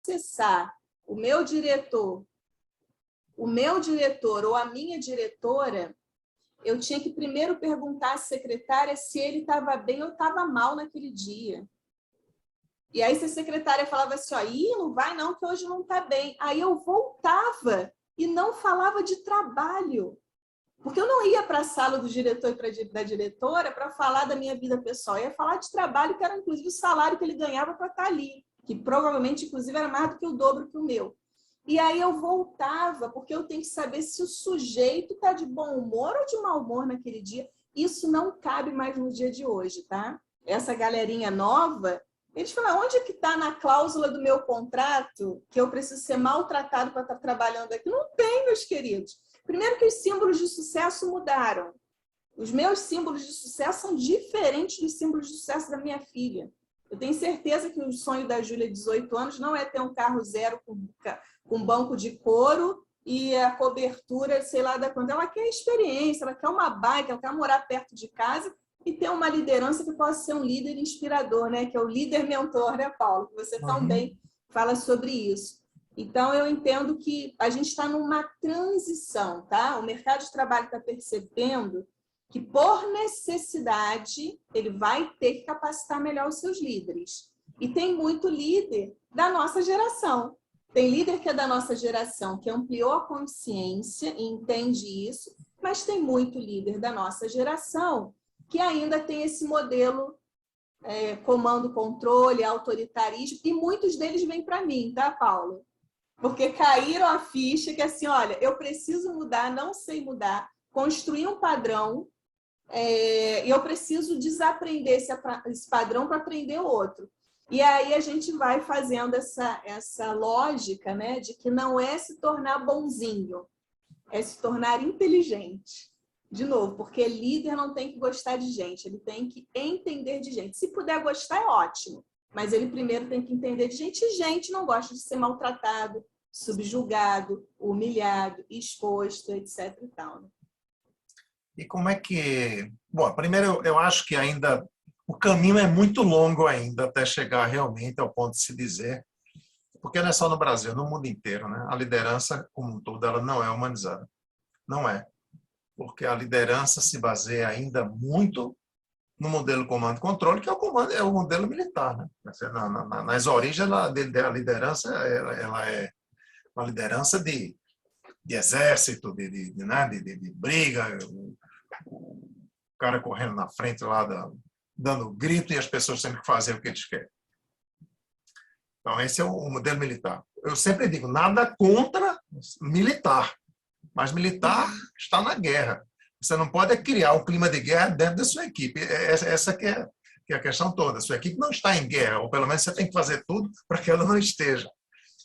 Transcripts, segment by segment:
acessar o meu diretor ou a minha diretora, eu tinha que primeiro perguntar à secretária se ele estava bem ou estava mal naquele dia. E aí, se a secretária falava assim, ó, não vai não, que hoje não está bem. Aí eu voltava e não falava de trabalho. Porque eu não ia para a sala do diretor e da diretora para falar da minha vida pessoal. Eu ia falar de trabalho, que era inclusive o salário que ele ganhava para estar ali. Que provavelmente, inclusive, era mais do que o dobro que o meu. E aí eu voltava, porque eu tenho que saber se o sujeito está de bom humor ou de mau humor naquele dia. Isso não cabe mais no dia de hoje, tá? Essa galerinha nova, eles falam, onde é que está na cláusula do meu contrato que eu preciso ser maltratado para estar trabalhando aqui? Não tem, meus queridos. Primeiro que os símbolos de sucesso mudaram. Os meus símbolos de sucesso são diferentes dos símbolos de sucesso da minha filha. Eu tenho certeza que o sonho da Júlia, de 18 anos, não é ter um carro zero com banco de couro e a cobertura, sei lá da quanto. Ela quer experiência, ela quer uma bike, ela quer morar perto de casa e ter uma liderança que possa ser um líder inspirador, né? Que é o líder mentor, né, Paulo? Que você também fala sobre isso. Então, eu entendo que a gente está numa transição, tá? O mercado de trabalho está percebendo que, por necessidade, ele vai ter que capacitar melhor os seus líderes. E tem muito líder da nossa geração. Tem líder que é da nossa geração, que ampliou a consciência e entende isso, mas tem muito líder da nossa geração que ainda tem esse modelo comando, controle, autoritarismo, e muitos deles vêm para mim, tá, Paulo? Porque caíram a ficha que assim, olha, eu preciso mudar, não sei mudar, construir um padrão, e eu preciso desaprender esse padrão para aprender outro. E aí a gente vai fazendo essa lógica, né, de que não é se tornar bonzinho, é se tornar inteligente. De novo, porque líder não tem que gostar de gente, ele tem que entender de gente. Se puder gostar, é ótimo, mas ele primeiro tem que entender de gente, e gente não gosta de ser maltratado, subjugado, humilhado, exposto, etc. e tal. E como é que... Bom, primeiro eu acho que ainda o caminho é muito longo ainda até chegar realmente ao ponto de se dizer, porque não é só no Brasil, no mundo inteiro, né? A liderança como um todo, ela não é humanizada. Não é. Porque a liderança se baseia ainda muito no modelo comando-controle, que é o modelo militar, né? Nas origens da liderança, ela é uma liderança de exército, de briga, o cara correndo na frente lá, dando grito e as pessoas tendo que fazer o que eles querem. Então, esse é o modelo militar. Eu sempre digo, nada contra militar, mas militar está na guerra. Você não pode criar um clima de guerra dentro da sua equipe. Essa que é a questão toda. A sua equipe não está em guerra, ou pelo menos você tem que fazer tudo para que ela não esteja.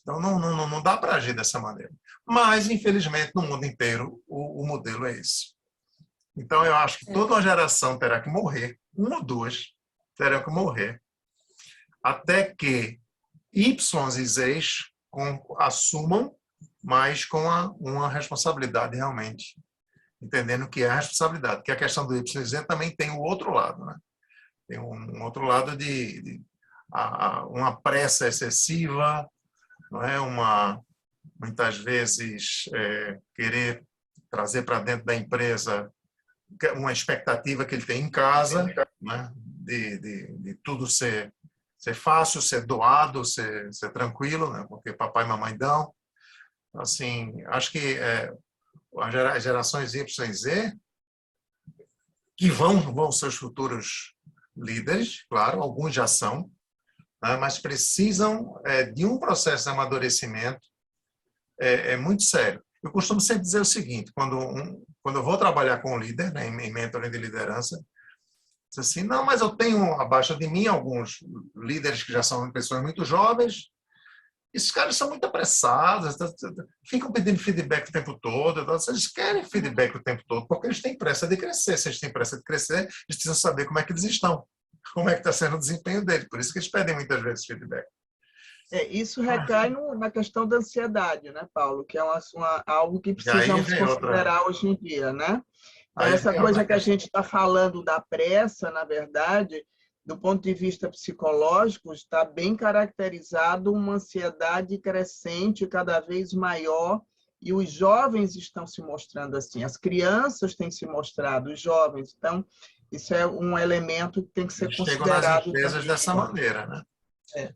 Então, não dá para agir dessa maneira. Mas, infelizmente, no mundo inteiro, o modelo é esse. Então, eu acho que toda uma geração terá que morrer, uma ou duas terão que morrer, até que Y e Z assumam, mas com uma responsabilidade realmente, entendendo o que é a responsabilidade. Porque a questão do Y e Z também tem o outro lado, né? Tem um outro lado de uma pressa excessiva, não é? Muitas vezes querer trazer para dentro da empresa uma expectativa que ele tem em casa, né? de tudo ser fácil, ser doado, ser tranquilo, né? Porque papai e mamãe dão. Assim, acho que as gerações Y e Z, que vão ser os futuros líderes, claro, alguns já são, né? Mas precisam de um processo de amadurecimento muito sério. Eu costumo sempre dizer o seguinte, quando eu vou trabalhar com um líder, né, em mentoring de liderança, diz assim, não, mas eu tenho abaixo de mim alguns líderes que já são pessoas muito jovens, esses caras são muito apressados, ficam pedindo feedback o tempo todo, eles querem feedback o tempo todo, porque eles têm pressa de crescer. Se eles têm pressa de crescer, eles precisam saber como é que eles estão, como é que está sendo o desempenho deles. Por isso que eles pedem muitas vezes feedback. Isso recai na questão da ansiedade, né, Paulo? Que é algo que precisamos considerar hoje em dia, né? Essa coisa que a gente está falando da pressa, na verdade, do ponto de vista psicológico, está bem caracterizado uma ansiedade crescente, cada vez maior, e os jovens estão se mostrando assim, as crianças têm se mostrado, os jovens. Então, isso é um elemento que tem que ser considerado. Chegam nas empresas dessa maneira, né?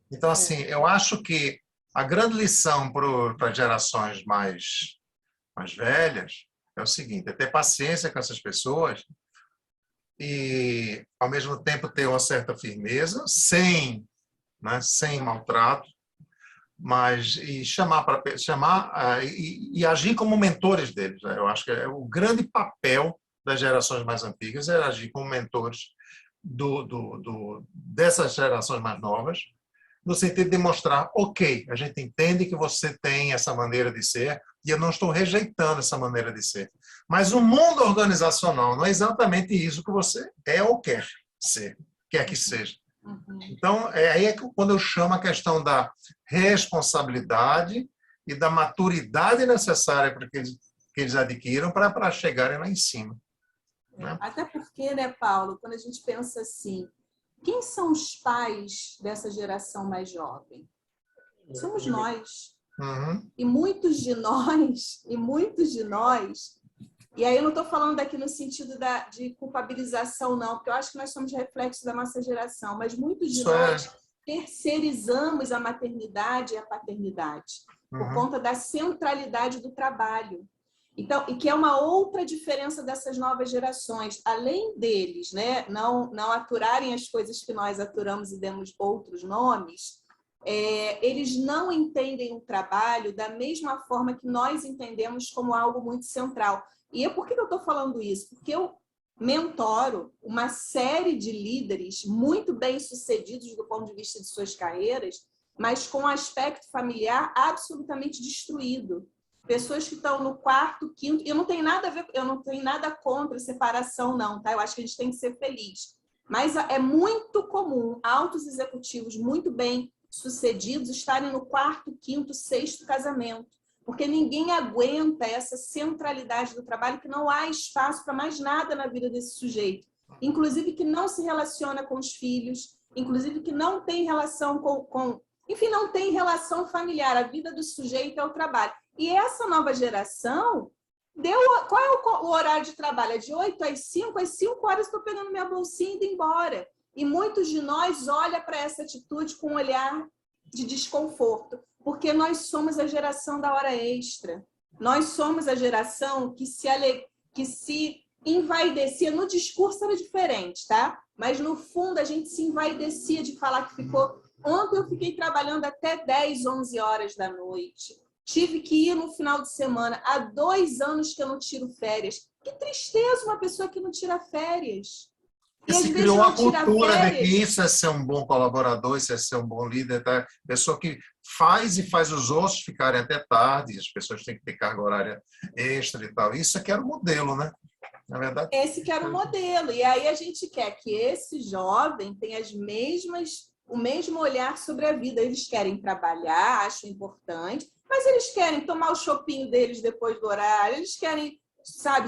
Então, assim, eu acho que a grande lição para as gerações mais velhas é o seguinte: é ter paciência com essas pessoas e, ao mesmo tempo, ter uma certa firmeza, sem maltrato, mas chamar e agir como mentores deles, né? Eu acho que o grande papel das gerações mais antigas é agir como mentores dessas gerações mais novas, no sentido de mostrar, ok, a gente entende que você tem essa maneira de ser e eu não estou rejeitando essa maneira de ser. Mas o mundo organizacional não é exatamente isso que você é ou quer ser, quer que seja. Então, aí é quando eu chamo a questão da responsabilidade e da maturidade necessária para que eles adquiram para chegarem lá em cima. Né? Até porque, né, Paulo, quando a gente pensa assim, quem são os pais dessa geração mais jovem? Somos nós. Uhum. E muitos de nós, e aí eu não estou falando aqui no sentido de culpabilização, não, porque eu acho que nós somos reflexos da nossa geração, mas muitos de nós terceirizamos a maternidade e a paternidade por conta da centralidade do trabalho. Então, e que é uma outra diferença dessas novas gerações. Além deles, né, não aturarem as coisas que nós aturamos e demos outros nomes, eles não entendem o trabalho da mesma forma que nós entendemos como algo muito central. E por que eu estou falando isso? Porque eu mentoro uma série de líderes muito bem-sucedidos do ponto de vista de suas carreiras, mas com um aspecto familiar absolutamente destruído. Pessoas que estão no quarto, quinto, eu não tenho nada contra separação, não, tá? Eu acho que a gente tem que ser feliz. Mas é muito comum altos executivos muito bem sucedidos estarem no quarto, quinto, sexto casamento, porque ninguém aguenta essa centralidade do trabalho, que não há espaço para mais nada na vida desse sujeito, inclusive que não se relaciona com os filhos, inclusive que não tem relação enfim, não tem relação familiar, a vida do sujeito é o trabalho. E essa nova geração qual é o horário de trabalho? É de 8 às 5, às 5 horas estou pegando minha bolsinha e indo embora. E muitos de nós olham para essa atitude com um olhar de desconforto, porque nós somos a geração da hora extra. Nós somos a geração que se envaidecia. No discurso era diferente, tá? Mas no fundo a gente se envaidecia de falar que ficou... Ontem eu fiquei trabalhando até 10, 11 horas da noite. Tive que ir no final de semana. Há 2 anos que eu não tiro férias. Que tristeza uma pessoa que não tira férias. E se criou a cultura de que isso é ser um bom colaborador, isso é ser um bom líder, tá? Pessoa que faz os outros ficarem até tarde, as pessoas têm que ter carga horária extra e tal. Isso aqui era o modelo, né? Na verdade. Esse que era o modelo. E aí a gente quer que esse jovem tenha o mesmo olhar sobre a vida. Eles querem trabalhar, acham importante, mas eles querem tomar o chopinho deles depois do horário, eles querem,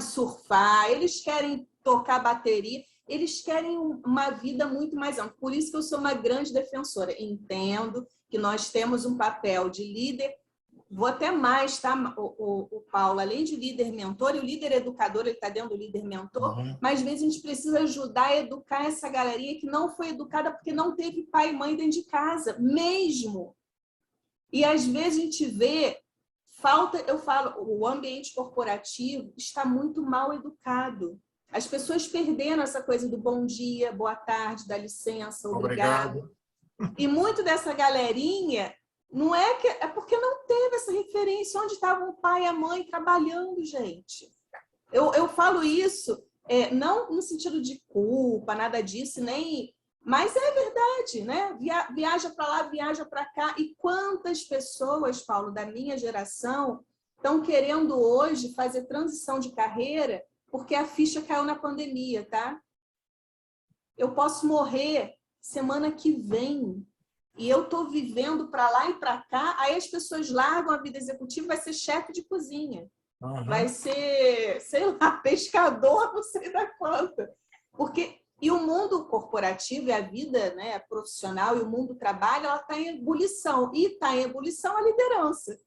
surfar, eles querem tocar bateria. Eles querem uma vida muito mais ampla. Por isso que eu sou uma grande defensora. Entendo que nós temos um papel de líder, vou até mais, tá, o Paulo, além de líder mentor, e o líder educador, ele está dentro do líder mentor, mas às vezes a gente precisa ajudar a educar essa galerinha que não foi educada porque não teve pai e mãe dentro de casa, mesmo. E às vezes a gente vê o ambiente corporativo está muito mal educado. As pessoas perderam essa coisa do bom dia, boa tarde, dá licença, obrigado. E muito dessa galerinha não é porque não teve essa referência. Onde estavam o pai e a mãe trabalhando, gente? Eu falo isso não no sentido de culpa, nada disso, mas é verdade, né? Viaja para lá, viaja para cá. E quantas pessoas, Paulo, da minha geração estão querendo hoje fazer transição de carreira porque a ficha caiu na pandemia, tá? Eu posso morrer semana que vem e eu estou vivendo para lá e para cá, aí as pessoas largam a vida executiva, vai ser chefe de cozinha, vai ser, sei lá, pescador, não sei da quanta. Porque E o mundo corporativo e a vida, né, profissional e o mundo do trabalho, ela está em ebulição. E está em ebulição a liderança.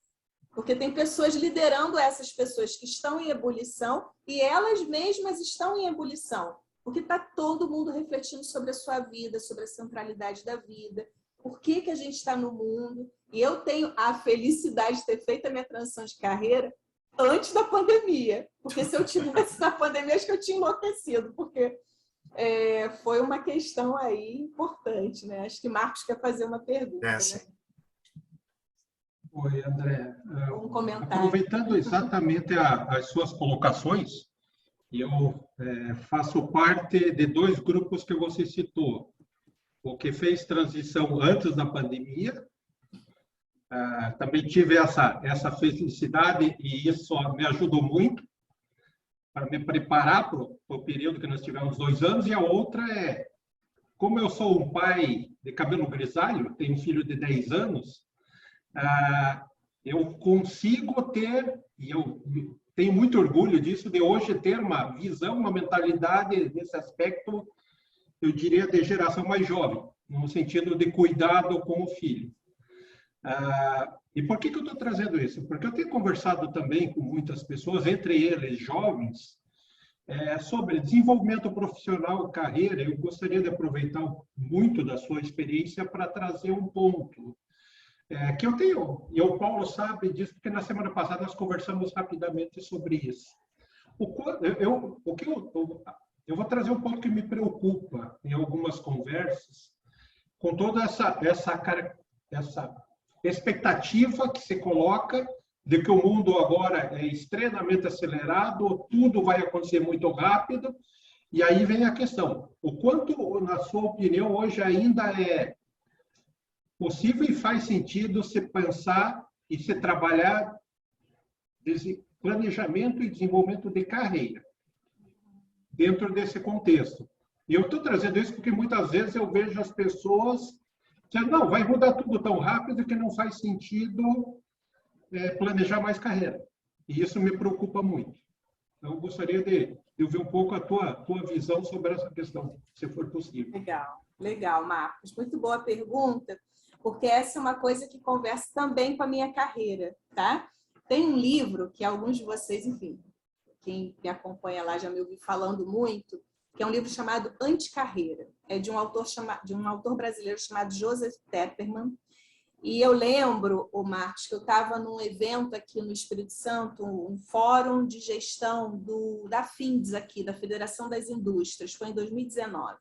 Porque tem pessoas liderando essas pessoas que estão em ebulição e elas mesmas estão em ebulição. Porque está todo mundo refletindo sobre a sua vida, sobre a centralidade da vida, por que a gente está no mundo. E eu tenho a felicidade de ter feito a minha transição de carreira antes da pandemia. Porque se eu tivesse na pandemia, acho que eu tinha enlouquecido, porque foi uma questão aí importante, né? Acho que Marcos quer fazer uma pergunta, né? Oi, André. Um comentário. Aproveitando exatamente as suas colocações, eu faço parte de 2 grupos que você citou. O que fez transição antes da pandemia, também tive essa felicidade e isso me ajudou muito para me preparar para o período que nós tivemos 2 anos. E a outra como eu sou um pai de cabelo grisalho, tenho um filho de 10 anos, eu consigo ter, e eu tenho muito orgulho disso, de hoje ter uma visão, uma mentalidade nesse aspecto, eu diria, de geração mais jovem, no sentido de cuidado com o filho. E por que eu estou trazendo isso? Porque eu tenho conversado também com muitas pessoas, entre eles jovens, sobre desenvolvimento profissional, carreira. Eu gostaria de aproveitar muito da sua experiência para trazer um ponto que eu tenho, e o Paulo sabe disso, porque na semana passada nós conversamos rapidamente sobre isso. Eu vou trazer um ponto que me preocupa em algumas conversas, com toda essa expectativa que se coloca de que o mundo agora é extremamente acelerado, tudo vai acontecer muito rápido, e aí vem a questão: o quanto, na sua opinião, hoje ainda é possível e faz sentido se pensar e se trabalhar planejamento e desenvolvimento de carreira dentro desse contexto? E eu estou trazendo isso porque muitas vezes eu vejo as pessoas dizendo, não, vai mudar tudo tão rápido que não faz sentido planejar mais carreira. E isso me preocupa muito. Então, eu gostaria de ouvir um pouco a tua visão sobre essa questão, se for possível. Legal, Marcos. Muito boa pergunta, porque essa é uma coisa que conversa também com a minha carreira, tá? Tem um livro que alguns de vocês, enfim, quem me acompanha lá já me ouviu falando muito, que é um livro chamado Anticarreira. É de um autor brasileiro chamado Joseph Tepperman. E eu lembro, Marcos, que eu estava num evento aqui no Espírito Santo, um fórum de gestão da FINDES aqui, da Federação das Indústrias, foi em 2019.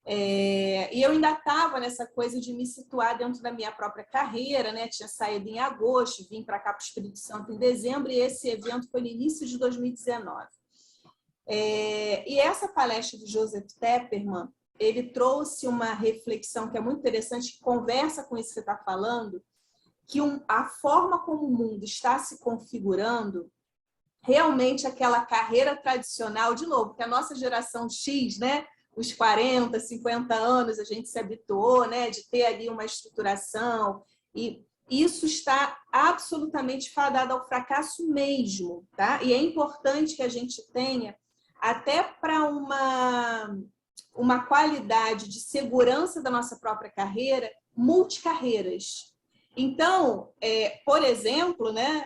E eu ainda estava nessa coisa de me situar dentro da minha própria carreira, né? Tinha saído em agosto, vim para cá para o Espírito Santo em dezembro, e esse evento foi no início de 2019. E essa palestra do Joseph Tepperman, ele trouxe uma reflexão que é muito interessante, que conversa com isso que você está falando, que a forma como o mundo está se configurando, realmente aquela carreira tradicional, de novo, que a nossa geração X, né, os 40, 50 anos, a gente se habituou, né, de ter ali uma estruturação, e isso está absolutamente fadado ao fracasso mesmo, tá? E é importante que a gente tenha, até para uma qualidade de segurança da nossa própria carreira, multicarreiras. Então, por exemplo, né,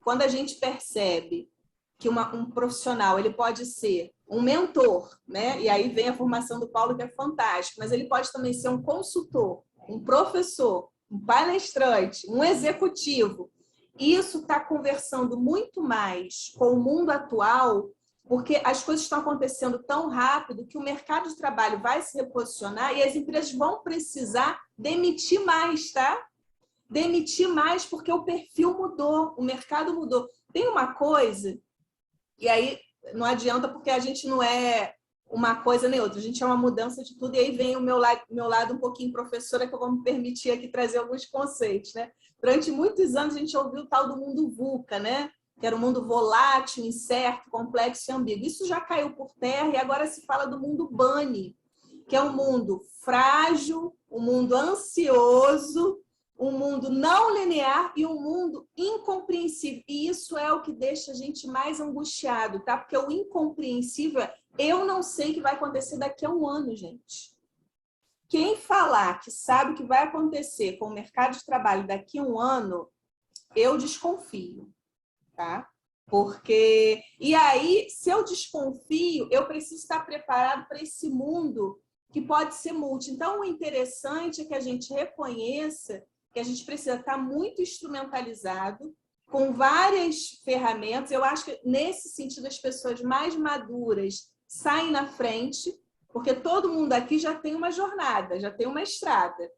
quando a gente percebe que um profissional ele pode ser um mentor, né, e aí vem a formação do Paulo, que é fantástico, mas ele pode também ser um consultor, um professor, um palestrante, um executivo. Isso está conversando muito mais com o mundo atual, porque as coisas estão acontecendo tão rápido que o mercado de trabalho vai se reposicionar e as empresas vão precisar demitir mais, tá? Demitir mais porque o perfil mudou, o mercado mudou. Tem uma coisa, e aí não adianta porque a gente não é uma coisa nem outra, a gente é uma mudança de tudo, e aí vem o meu lado um pouquinho professora, que eu vou me permitir aqui trazer alguns conceitos, né? Durante muitos anos a gente ouviu o tal do mundo VUCA, né? Que era um mundo volátil, incerto, complexo e ambíguo. Isso já caiu por terra e agora se fala do mundo BANI, que é um mundo frágil, um mundo ansioso, um mundo não linear e um mundo incompreensível. E isso é o que deixa a gente mais angustiado, tá? Porque o incompreensível Eu não sei o que vai acontecer daqui a um ano, gente. Quem falar que sabe o que vai acontecer com o mercado de trabalho daqui a um ano, eu desconfio, tá? Porque, e aí, se eu desconfio, eu preciso estar preparado para esse mundo que pode ser multi. Então, o interessante é que a gente reconheça que a gente precisa estar muito instrumentalizado, com várias ferramentas. Eu acho que, nesse sentido, as pessoas mais maduras saem na frente, porque todo mundo aqui já tem uma jornada, já tem uma estrada.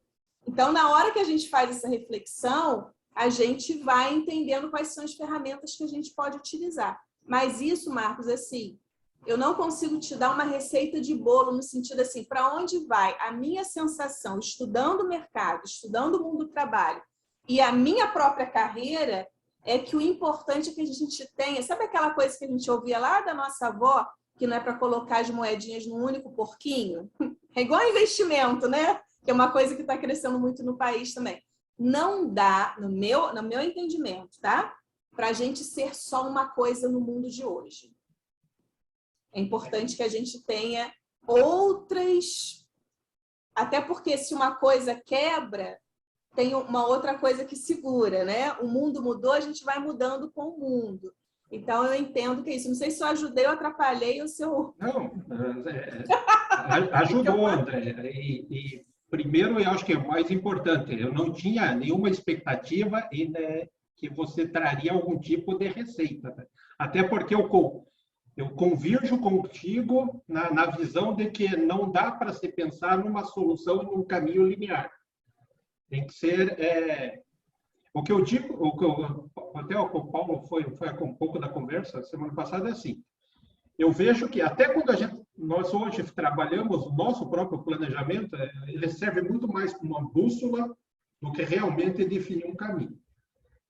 Então, na hora que a gente faz essa reflexão, a gente vai entendendo quais são as ferramentas que a gente pode utilizar. Mas isso, Marcos, assim, eu não consigo te dar uma receita de bolo no sentido assim, para onde vai? A minha sensação, estudando o mercado, estudando o mundo do trabalho e a minha própria carreira, é que o importante é que a gente tenha... Sabe aquela coisa que a gente ouvia lá da nossa avó, que não é para colocar as moedinhas num único porquinho? É igual investimento, né? Que é uma coisa que está crescendo muito no país também. Não dá, no meu entendimento, tá? Para a gente ser só uma coisa no mundo de hoje. É importante que a gente tenha outras... Até porque se uma coisa quebra, tem uma outra coisa que segura, né? O mundo mudou, a gente vai mudando com o mundo. Então, eu entendo que é isso. Não sei se eu ajudei ou atrapalhei o seu... Não, ajudou, André. E primeiro, eu acho que é o mais importante, eu não tinha nenhuma expectativa que você traria algum tipo de receita. Até porque eu convirjo contigo na visão de que não dá para se pensar numa solução num caminho linear. Tem que ser... o que eu digo, até o Paulo foi um pouco da conversa semana passada, é assim. Eu vejo que até quando nós hoje trabalhamos o nosso próprio planejamento, ele serve muito mais como uma bússola do que realmente definir um caminho.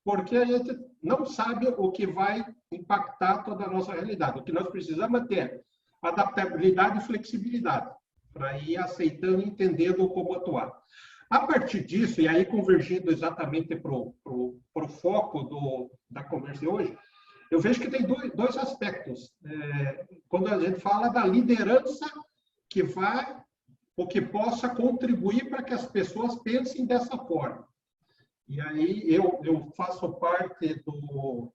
Porque a gente não sabe o que vai impactar toda a nossa realidade. O que nós precisamos é ter adaptabilidade e flexibilidade para ir aceitando e entendendo como atuar. A partir disso, e aí convergindo exatamente para o foco da conversa de hoje, eu vejo que tem dois aspectos. Quando a gente fala da liderança que vai ou que possa contribuir para que as pessoas pensem dessa forma. E aí eu faço parte do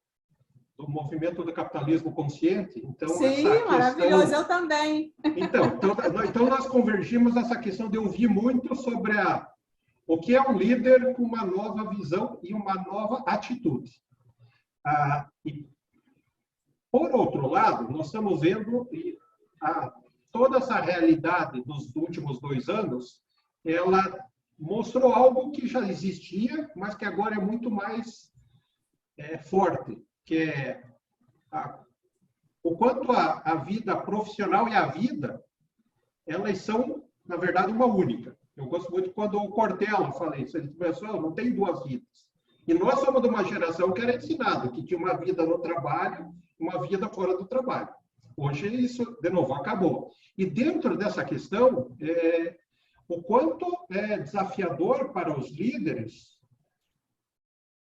movimento do capitalismo consciente. Então, sim, maravilhoso, eu também. Então, nós convergimos nessa questão de ouvir muito sobre o que é um líder com uma nova visão e uma nova atitude. E, por outro lado, nós estamos vendo toda essa realidade dos últimos 2 anos, ela mostrou algo que já existia, mas que agora é muito mais forte, que é o quanto a vida profissional e a vida, elas são, na verdade, uma única. Eu gosto muito quando o Cortella fala isso. Ele pessoal, não tem 2 vidas. E nós somos de uma geração que era ensinado, que tinha uma vida no trabalho, uma vida fora do trabalho. Hoje isso, de novo, acabou. E dentro dessa questão, o quanto é desafiador para os líderes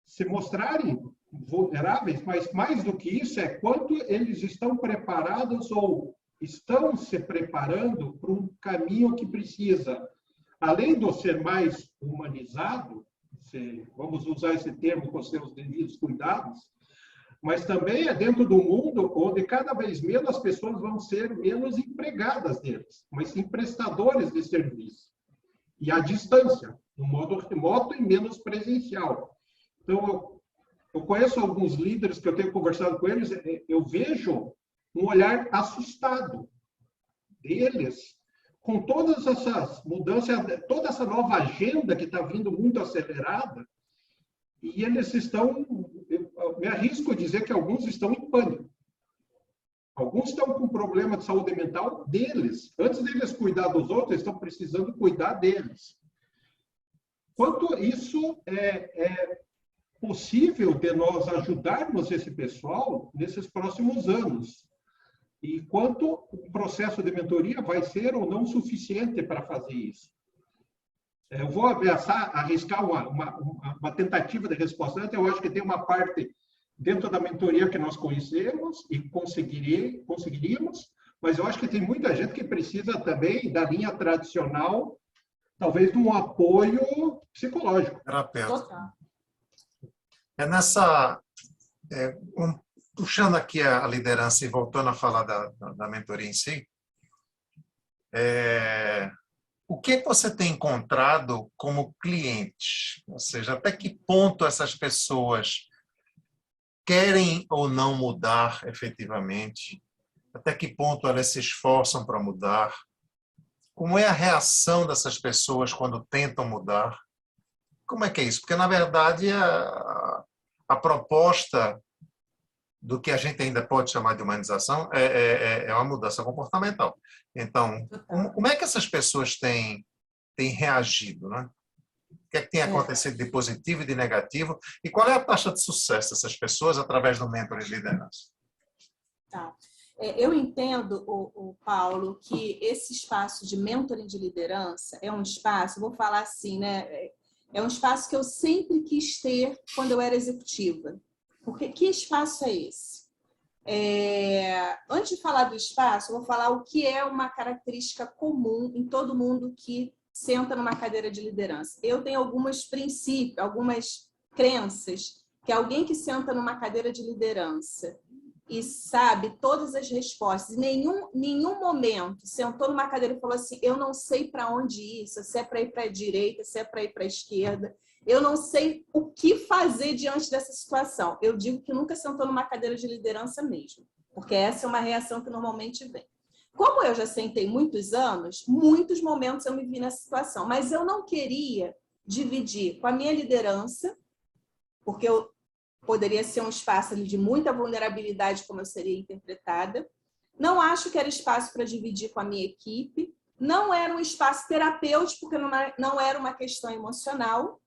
se mostrarem vulneráveis, mas mais do que isso é quanto eles estão preparados ou estão se preparando para um caminho que precisa, além de ser mais humanizado, vamos usar esse termo com seus devidos cuidados, mas também é dentro do mundo onde cada vez menos as pessoas vão ser menos empregadas deles, mas sim prestadores de serviço. E à distância, no modo remoto e menos presencial. Então, eu conheço alguns líderes que eu tenho conversado com eles, eu vejo um olhar assustado deles com todas essas mudanças, toda essa nova agenda que está vindo muito acelerada, e eles estão, eu me arrisco a dizer que alguns estão em pânico. Alguns estão com problema de saúde mental deles. Antes deles cuidar dos outros, eles estão precisando cuidar deles. Quanto isso é possível de nós ajudarmos esse pessoal nesses próximos anos? E quanto o processo de mentoria vai ser ou não suficiente para fazer isso? Eu vou arriscar uma tentativa de resposta. Eu acho que tem uma parte dentro da mentoria que nós conhecemos e conseguiríamos, Mas eu acho que tem muita gente que precisa também da linha tradicional, talvez de um apoio psicológico. Terapeuta. Total. É nessa... puxando aqui a liderança e voltando a falar da mentoria em si, o que você tem encontrado como cliente? Ou seja, até que ponto essas pessoas querem ou não mudar efetivamente? Até que ponto elas se esforçam para mudar? Como é a reação dessas pessoas quando tentam mudar? Como é que é isso? Porque, na verdade, a proposta do que a gente ainda pode chamar de humanização é uma mudança comportamental. Então, como é que essas pessoas têm reagido, né? O que é que tem acontecido de positivo e de negativo? E qual é a taxa de sucesso dessas pessoas através do mentoring de liderança? Tá. Eu entendo, o Paulo, que esse espaço de mentoring de liderança é um espaço, vou falar assim, né? É um espaço que eu sempre quis ter quando eu era executiva. Porque que espaço é esse? Antes de falar do espaço, eu vou falar o que é uma característica comum em todo mundo que senta numa cadeira de liderança. Eu tenho alguns princípios, algumas crenças que alguém que senta numa cadeira de liderança e sabe todas as respostas, em nenhum momento sentou numa cadeira e falou assim, eu não sei para onde ir, se é para ir para a direita, se é para ir para a esquerda, eu não sei o que fazer diante dessa situação. Eu digo que nunca sentou numa cadeira de liderança mesmo, porque essa é uma reação que normalmente vem. Como eu já sentei muitos anos, muitos momentos eu me vi nessa situação, mas eu não queria dividir com a minha liderança, porque eu poderia ser um espaço ali de muita vulnerabilidade, como eu seria interpretada. Não acho que era espaço para dividir com a minha equipe. Não era um espaço terapêutico, porque não era uma questão emocional.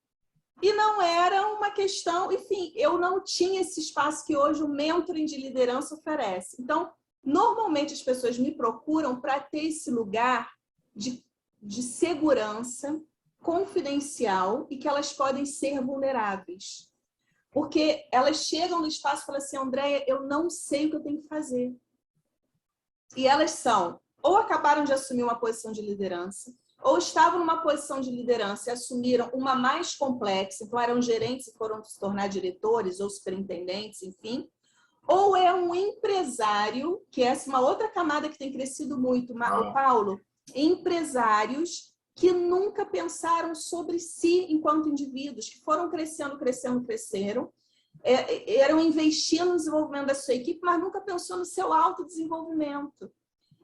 E não era uma questão... Enfim, eu não tinha esse espaço que hoje o mentoring de liderança oferece. Então, normalmente as pessoas me procuram para ter esse lugar de segurança confidencial e que elas podem ser vulneráveis. Porque elas chegam no espaço e falam assim, Andréia, eu não sei o que eu tenho que fazer. E elas são, ou acabaram de assumir uma posição de liderança, ou estavam numa posição de liderança e assumiram uma mais complexa, então eram gerentes e foram se tornar diretores ou superintendentes, enfim. Ou é um empresário, que essa é uma outra camada que tem crescido muito, o Paulo, empresários que nunca pensaram sobre si enquanto indivíduos, que foram crescendo, eram investindo no desenvolvimento da sua equipe, mas nunca pensou no seu autodesenvolvimento.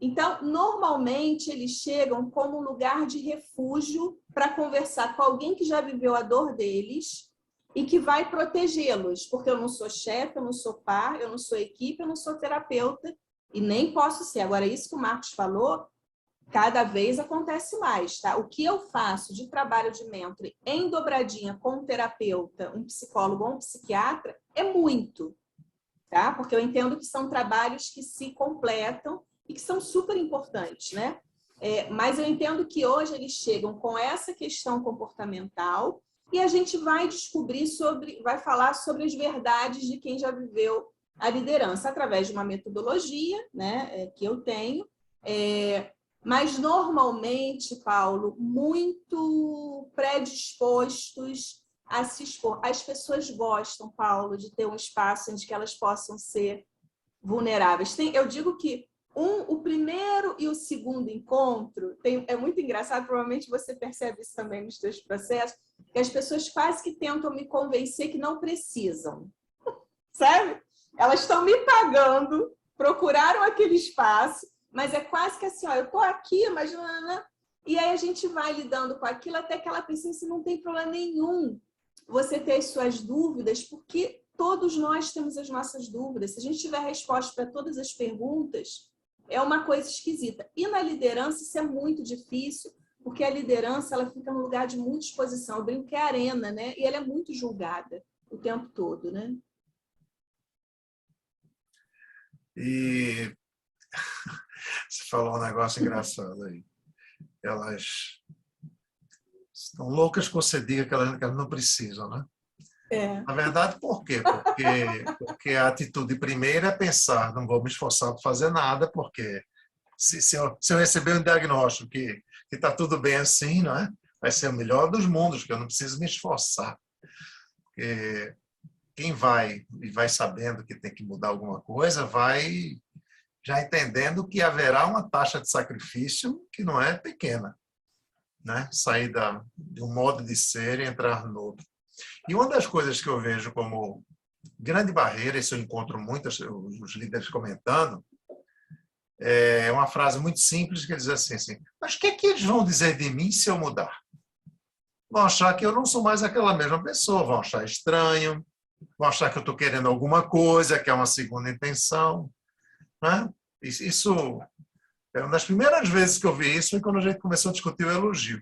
Então, normalmente, eles chegam como um lugar de refúgio para conversar com alguém que já viveu a dor deles e que vai protegê-los, porque eu não sou chefe, eu não sou par, eu não sou equipe, eu não sou terapeuta e nem posso ser. Agora, isso que o Marcos falou, cada vez acontece mais, tá? O que eu faço de trabalho de mentoring em dobradinha com um terapeuta, um psicólogo ou um psiquiatra é muito, tá? Porque eu entendo que são trabalhos que se completam e que são super importantes, né? Mas eu entendo que hoje eles chegam com essa questão comportamental e a gente vai descobrir vai falar sobre as verdades de quem já viveu a liderança através de uma metodologia, né? Que eu tenho. Mas, normalmente, Paulo, muito predispostos a se expor. As pessoas gostam, Paulo, de ter um espaço onde elas possam ser vulneráveis. Eu digo que o primeiro e o segundo encontro, é muito engraçado, provavelmente você percebe isso também nos seus processos, que as pessoas quase que tentam me convencer que não precisam. Sabe? Elas estão me pagando, procuraram aquele espaço, mas é quase que assim, ó, eu estou aqui, mas... E aí a gente vai lidando com aquilo até que ela pensa assim, não tem problema nenhum você ter as suas dúvidas, porque todos nós temos as nossas dúvidas. Se a gente tiver resposta para todas as perguntas, é uma coisa esquisita. E na liderança isso é muito difícil, porque a liderança ela fica num lugar de muita exposição. Eu brinco que é arena, né? E ela é muito julgada o tempo todo, né? E você falou um negócio engraçado aí. Elas estão loucas que você diga que elas não precisam, né? Na verdade, por quê? Porque a atitude primeira é pensar, não vou me esforçar para fazer nada, porque se eu receber um diagnóstico que está tudo bem assim, não é? Vai ser o melhor dos mundos, porque eu não preciso me esforçar. Porque quem vai e vai sabendo que tem que mudar alguma coisa, vai já entendendo que haverá uma taxa de sacrifício que não é pequena, né? Sair de um modo de ser e entrar no outro. E uma das coisas que eu vejo como grande barreira, isso eu encontro muitos os líderes comentando, é uma frase muito simples que diz assim, mas o que é que eles vão dizer de mim se eu mudar? Vão achar que eu não sou mais aquela mesma pessoa, vão achar estranho, vão achar que eu estou querendo alguma coisa, que é uma segunda intenção. Né? Isso é uma das primeiras vezes que eu vi isso foi quando a gente começou a discutir o elogio.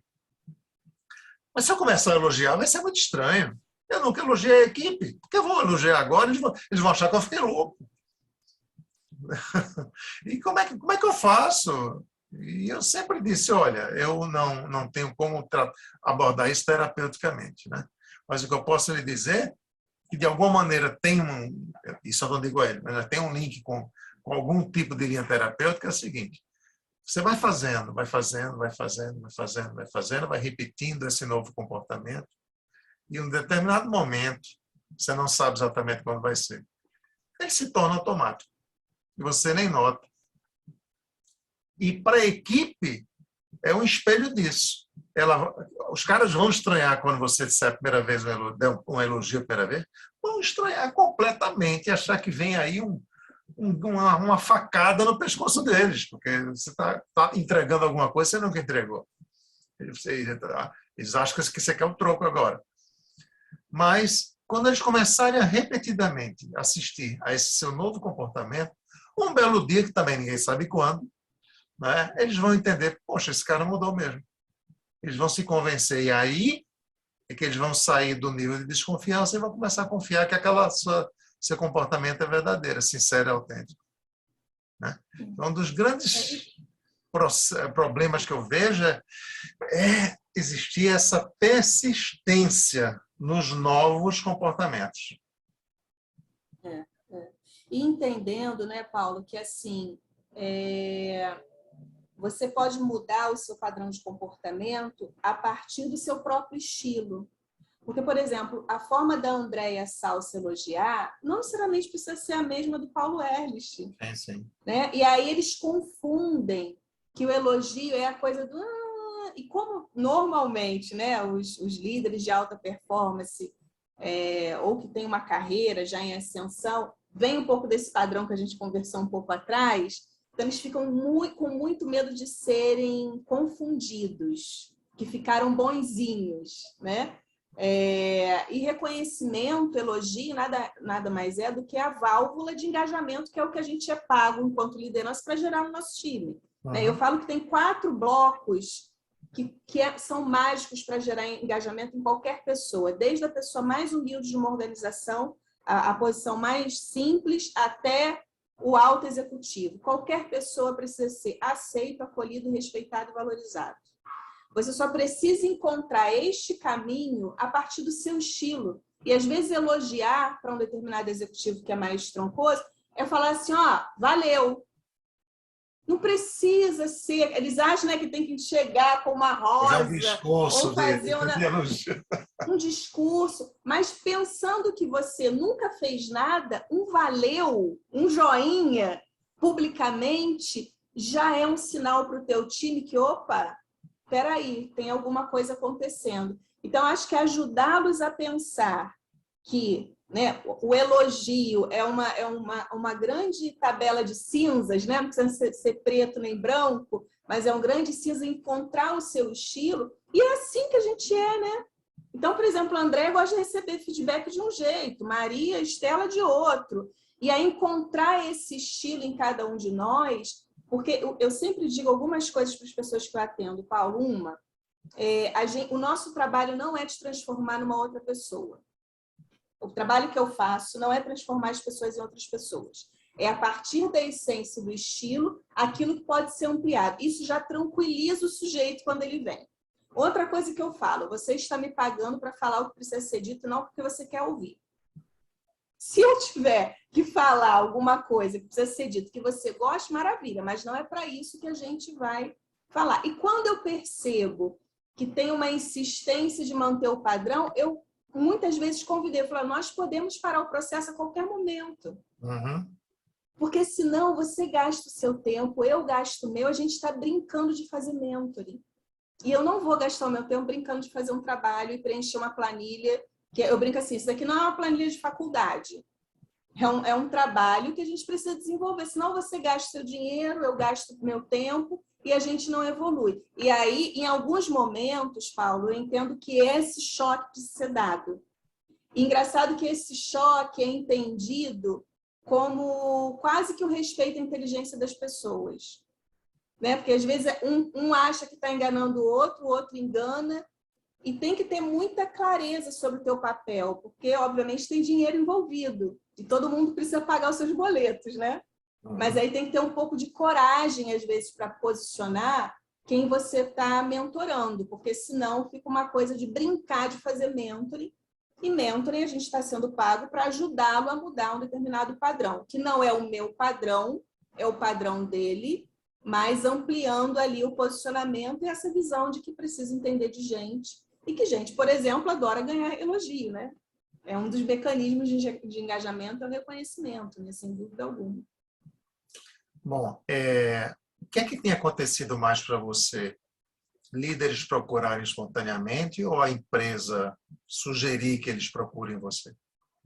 Mas se eu começar a elogiar, vai ser muito estranho. Eu nunca elogiei a equipe. Por que eu vou elogiar agora? Eles vão achar que eu fiquei louco. E como é que eu faço? E eu sempre disse, olha, eu não tenho como abordar isso terapeuticamente, né? Mas o que eu posso lhe dizer é que, de alguma maneira, isso eu não digo a ele, mas tem um link com algum tipo de linha terapêutica, é o seguinte, você vai fazendo, vai repetindo esse novo comportamento, e em um determinado momento, você não sabe exatamente quando vai ser, ele se torna automático, e você nem nota. E para a equipe, é um espelho disso. Os caras vão estranhar quando você disser a primeira vez um elogio a primeira vez, vão estranhar completamente e achar que vem aí uma facada no pescoço deles, porque você está entregando alguma coisa que você nunca entregou. Eles acham que você quer um troco agora. Mas, quando eles começarem a repetidamente assistir a esse seu novo comportamento, um belo dia, que também ninguém sabe quando, né, eles vão entender, poxa, esse cara mudou mesmo. Eles vão se convencer, e aí é que eles vão sair do nível de desconfiança e vão começar a confiar que seu comportamento é verdadeiro, sincero e autêntico. Né? Então, um dos grandes problemas que eu vejo é existir essa persistência nos novos comportamentos. E entendendo, né, Paulo, que assim, você pode mudar o seu padrão de comportamento a partir do seu próprio estilo. Porque, por exemplo, a forma da Andréia Salsa elogiar não necessariamente precisa ser a mesma do Paulo Ehrlich. Sim. Né? E aí eles confundem que o elogio é a coisa do... E como normalmente, né, os líderes de alta performance ou que têm uma carreira já em ascensão, vem um pouco desse padrão que a gente conversou um pouco atrás, então eles ficam com muito medo de serem confundidos, que ficaram bonzinhos, né? E reconhecimento, elogio, nada mais é do que a válvula de engajamento, que é o que a gente é pago enquanto liderança para gerar no nosso time. Uhum. Eu falo que tem 4 blocos que são mágicos para gerar engajamento em qualquer pessoa, desde a pessoa mais humilde de uma organização, a posição mais simples, até o alto executivo. Qualquer pessoa precisa ser aceito, acolhido, respeitado e valorizado. Você só precisa encontrar este caminho a partir do seu estilo. E, às vezes, elogiar para um determinado executivo que é mais troncoso é falar assim, ó, valeu. Não precisa ser... Eles acham, né, que tem que chegar com uma rosa. Fazer um discurso ou fazer um discurso. Mas pensando que você nunca fez nada, um valeu, um joinha, publicamente, já é um sinal para o teu time que, opa... espera aí, tem alguma coisa acontecendo. Então, acho que ajudá-los a pensar que, né, o elogio é uma grande tabela de cinzas, né? Não precisa ser preto nem branco, mas é um grande cinza, encontrar o seu estilo, e é assim que a gente é, né? Então, por exemplo, a André gosta de receber feedback de um jeito, Maria, Estela de outro. E aí encontrar esse estilo em cada um de nós... Porque eu sempre digo algumas coisas para as pessoas que eu atendo, Paulo. O nosso trabalho não é te transformar numa outra pessoa. O trabalho que eu faço não é transformar as pessoas em outras pessoas. É a partir da essência do estilo, aquilo que pode ser ampliado. Isso já tranquiliza o sujeito quando ele vem. Outra coisa que eu falo, você está me pagando para falar o que precisa ser dito, não porque você quer ouvir. Se eu tiver que falar alguma coisa que precisa ser dito que você gosta, maravilha, mas não é para isso que a gente vai falar. E quando eu percebo que tem uma insistência de manter o padrão, eu muitas vezes convidei, falei, nós podemos parar o processo a qualquer momento. Uhum. Porque senão você gasta o seu tempo, eu gasto o meu, a gente está brincando de fazer mentoring. E eu não vou gastar o meu tempo brincando de fazer um trabalho e preencher uma planilha, que eu brinco assim, isso daqui não é uma planilha de faculdade. É um trabalho que a gente precisa desenvolver, senão você gasta o seu dinheiro, eu gasto o meu tempo e a gente não evolui. E aí, em alguns momentos, Paulo, eu entendo que esse choque precisa ser dado. E engraçado que esse choque é entendido como quase que o respeito à inteligência das pessoas. Né? Porque às vezes um acha que está enganando o outro engana, e tem que ter muita clareza sobre o teu papel, porque obviamente tem dinheiro envolvido, e todo mundo precisa pagar os seus boletos, né? Mas aí tem que ter um pouco de coragem, às vezes, para posicionar quem você está mentorando, porque senão fica uma coisa de brincar de fazer mentoring, e mentoring a gente está sendo pago para ajudá-lo a mudar um determinado padrão, que não é o meu padrão, é o padrão dele, mas ampliando ali o posicionamento e essa visão de que precisa entender de gente. E que gente, por exemplo, adora ganhar elogio, né? É um dos mecanismos de engajamento, é o reconhecimento, né? Sem dúvida alguma. Bom, o que é que tem acontecido mais para você? Líderes procurarem espontaneamente ou a empresa sugerir que eles procurem você?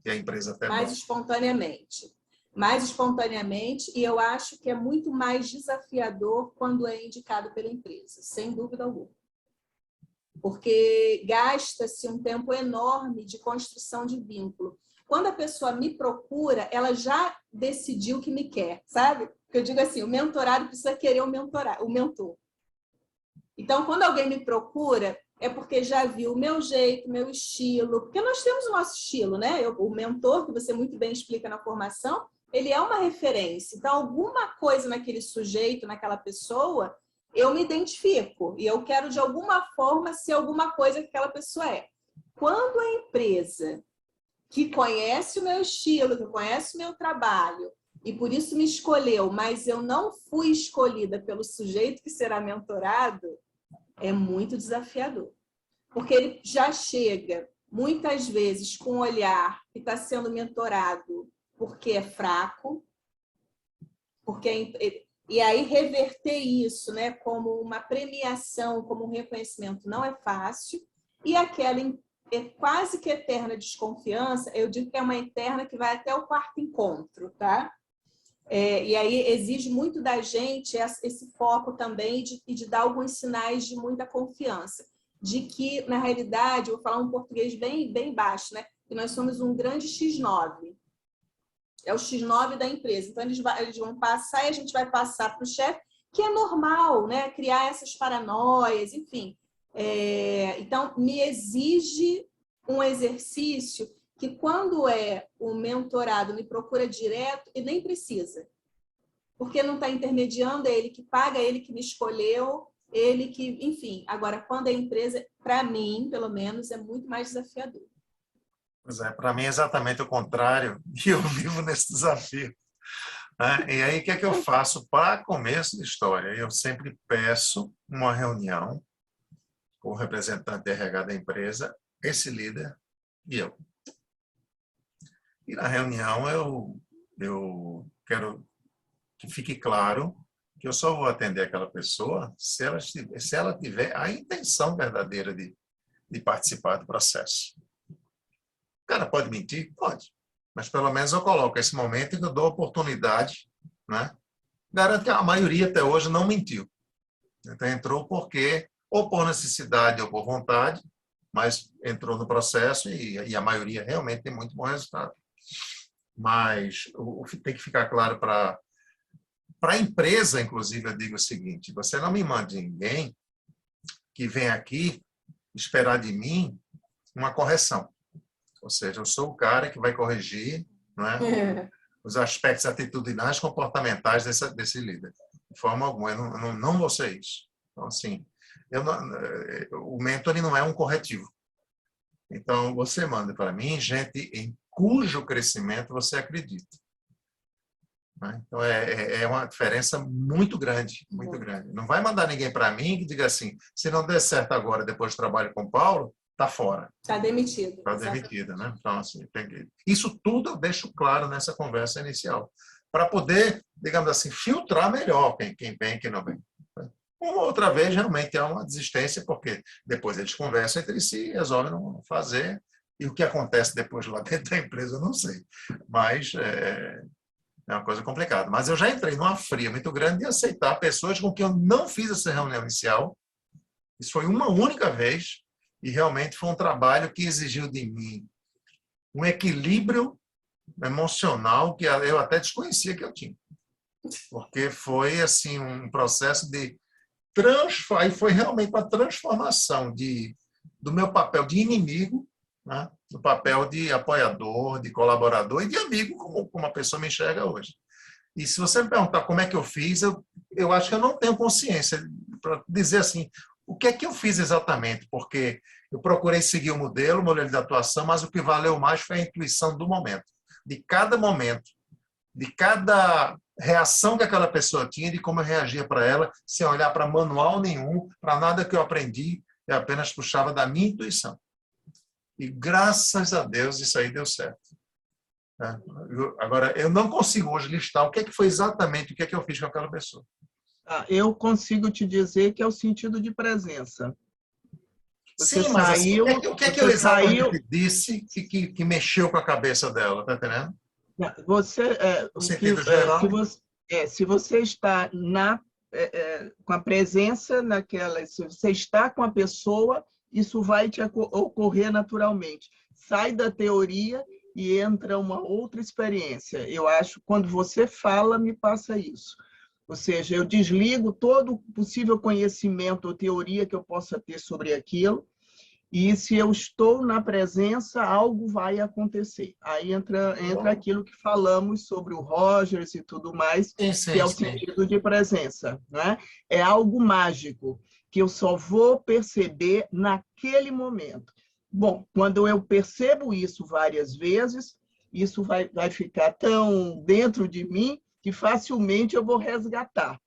E a empresa até mais espontaneamente. Mais espontaneamente, e eu acho que é muito mais desafiador quando é indicado pela empresa, sem dúvida alguma. Porque gasta-se um tempo enorme de construção de vínculo. Quando a pessoa me procura, ela já decidiu que me quer, sabe? Porque eu digo assim, o mentorado precisa querer o mentor. Então, quando alguém me procura, é porque já viu o meu jeito, o meu estilo, porque nós temos o nosso estilo, né? O mentor, que você muito bem explica na formação, ele é uma referência. Então, alguma coisa naquele sujeito, naquela pessoa, eu me identifico e eu quero, de alguma forma, ser alguma coisa que aquela pessoa é. Quando a empresa que conhece o meu estilo, que conhece o meu trabalho, e por isso me escolheu, mas eu não fui escolhida pelo sujeito que será mentorado, é muito desafiador. Porque ele já chega, muitas vezes, com um olhar que está sendo mentorado porque é fraco, e aí reverter isso, né, como uma premiação, como um reconhecimento, não é fácil, e aquela quase que eterna desconfiança, eu digo que é uma eterna que vai até o quarto encontro, tá? E aí exige muito da gente esse foco também de dar alguns sinais de muita confiança, de que, na realidade, eu vou falar um português bem, bem baixo, né? Que nós somos um grande X9. É o X9 da empresa. Então, eles vão passar e a gente vai passar para o chefe, que é normal, né? Criar essas paranoias, enfim. Então, me exige um exercício que quando o mentorado me procura direto, e nem precisa, porque não está intermediando, é ele que paga, é ele que me escolheu, ele que, enfim. Agora, quando a empresa, para mim, pelo menos, é muito mais desafiador. Pois é, para mim é exatamente o contrário, e eu vivo nesse desafio. Né? E aí, o que é que eu faço para começo de história? Eu sempre peço uma reunião com o representante de RH da empresa, esse líder e eu. E na reunião eu quero que fique claro que eu só vou atender aquela pessoa se ela tiver a intenção verdadeira de participar do processo. O cara pode mentir? Pode. Mas pelo menos eu coloco esse momento e eu dou oportunidade, né? Garanto que a maioria até hoje não mentiu. Então entrou porque, ou por necessidade ou por vontade, mas entrou no processo e a maioria realmente tem muito bom resultado. Mas tem que ficar claro para a empresa, inclusive, eu digo o seguinte: você não me mande ninguém que vem aqui esperar de mim uma correção. Ou seja, eu sou o cara que vai corrigir, não é, os aspectos atitudinais comportamentais desse líder. De forma alguma, eu não vou ser isso. Então, assim, o mentoring não é um corretivo. Então, você manda para mim gente cujo crescimento você acredita. Então, é uma diferença muito grande, muito grande. Não vai mandar ninguém para mim que diga assim, se não der certo agora, depois do trabalho com o Paulo, está fora. Está demitido. Está demitida, né? Então, assim, isso tudo eu deixo claro nessa conversa inicial, para poder, digamos assim, filtrar melhor quem vem e quem não vem. Uma outra vez, realmente, há uma desistência, porque depois eles conversam entre si e resolvem não fazer, e o que acontece depois lá dentro da empresa, eu não sei. Mas é uma coisa complicada. Mas eu já entrei numa fria muito grande de aceitar pessoas com quem eu não fiz essa reunião inicial. Isso foi uma única vez e realmente foi um trabalho que exigiu de mim um equilíbrio emocional que eu até desconhecia que eu tinha. Porque foi assim um processo de transformar, e foi realmente uma transformação do meu papel de inimigo, né, do papel de apoiador, de colaborador e de amigo, como a pessoa me enxerga hoje. E se você me perguntar como é que eu fiz, eu acho que eu não tenho consciência para dizer assim, o que é que eu fiz exatamente, porque eu procurei seguir o modelo de atuação, mas o que valeu mais foi a intuição do momento, de cada reação que aquela pessoa tinha, de como eu reagia para ela, sem olhar para manual nenhum, para nada que eu aprendi, eu apenas puxava da minha intuição. E graças a Deus isso aí deu certo. Agora, eu não consigo hoje listar o que foi exatamente o que eu fiz com aquela pessoa. Eu consigo te dizer que é o sentido de presença. Você Sim, mas saiu, assim, o que eu exatamente disse que mexeu com a cabeça dela, tá entendendo? Você, no sentido geral. se você está com a presença naquela, se você está com a pessoa, isso vai te ocorrer naturalmente. Sai da teoria e entra uma outra experiência. Eu acho, quando você fala, me passa isso. Ou seja, eu desligo todo possível conhecimento ou teoria que eu possa ter sobre aquilo, e se eu estou na presença, algo vai acontecer. Aí entra aquilo que falamos sobre o Rogers e tudo mais, que é o sentido de presença, né? É algo mágico, que eu só vou perceber naquele momento. Bom, quando eu percebo isso várias vezes, isso vai ficar tão dentro de mim que facilmente eu vou resgatar.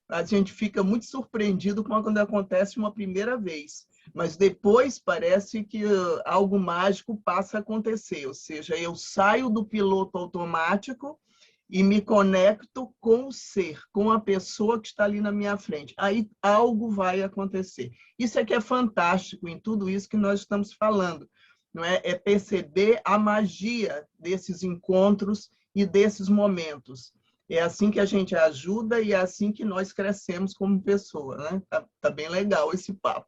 A gente fica muito surpreendido quando acontece uma primeira vez, mas depois parece que algo mágico passa a acontecer, ou seja, eu saio do piloto automático e me conecto com o ser, com a pessoa que está ali na minha frente. Aí algo vai acontecer. Isso é que é fantástico em tudo isso que nós estamos falando, não é? É perceber a magia desses encontros e desses momentos. É assim que a gente ajuda e é assim que nós crescemos como pessoa, né? Tá bem legal esse papo.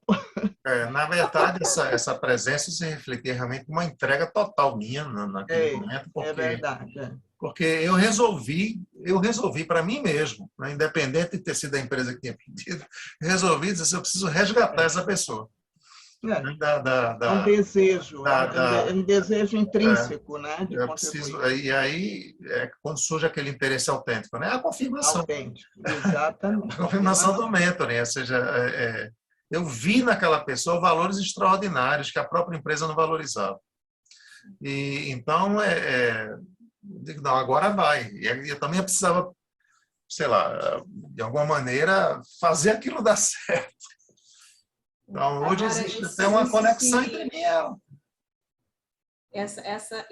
Na verdade, essa presença se refletia realmente uma entrega total minha naquele momento, é verdade. Porque eu resolvi para mim mesmo, né? Independente de ter sido a empresa que tinha pedido, resolvi dizer assim, eu preciso resgatar essa pessoa. É um desejo, é um desejo intrínseco, né? De preciso, e aí quando surge aquele interesse autêntico, né? A confirmação. Autêntico, exatamente. A confirmação do mentoring, ou seja, eu vi naquela pessoa valores extraordinários que a própria empresa não valorizava. E então digo, não, agora vai. E eu também precisava, sei lá, de alguma maneira fazer aquilo dar certo. Então, hoje existe até uma conexão entre mim e ela.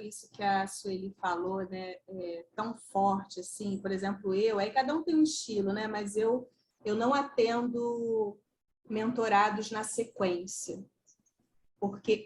Isso que a Sueli falou, né, é tão forte, assim, por exemplo, aí cada um tem um estilo, né, mas eu não atendo mentorados na sequência, porque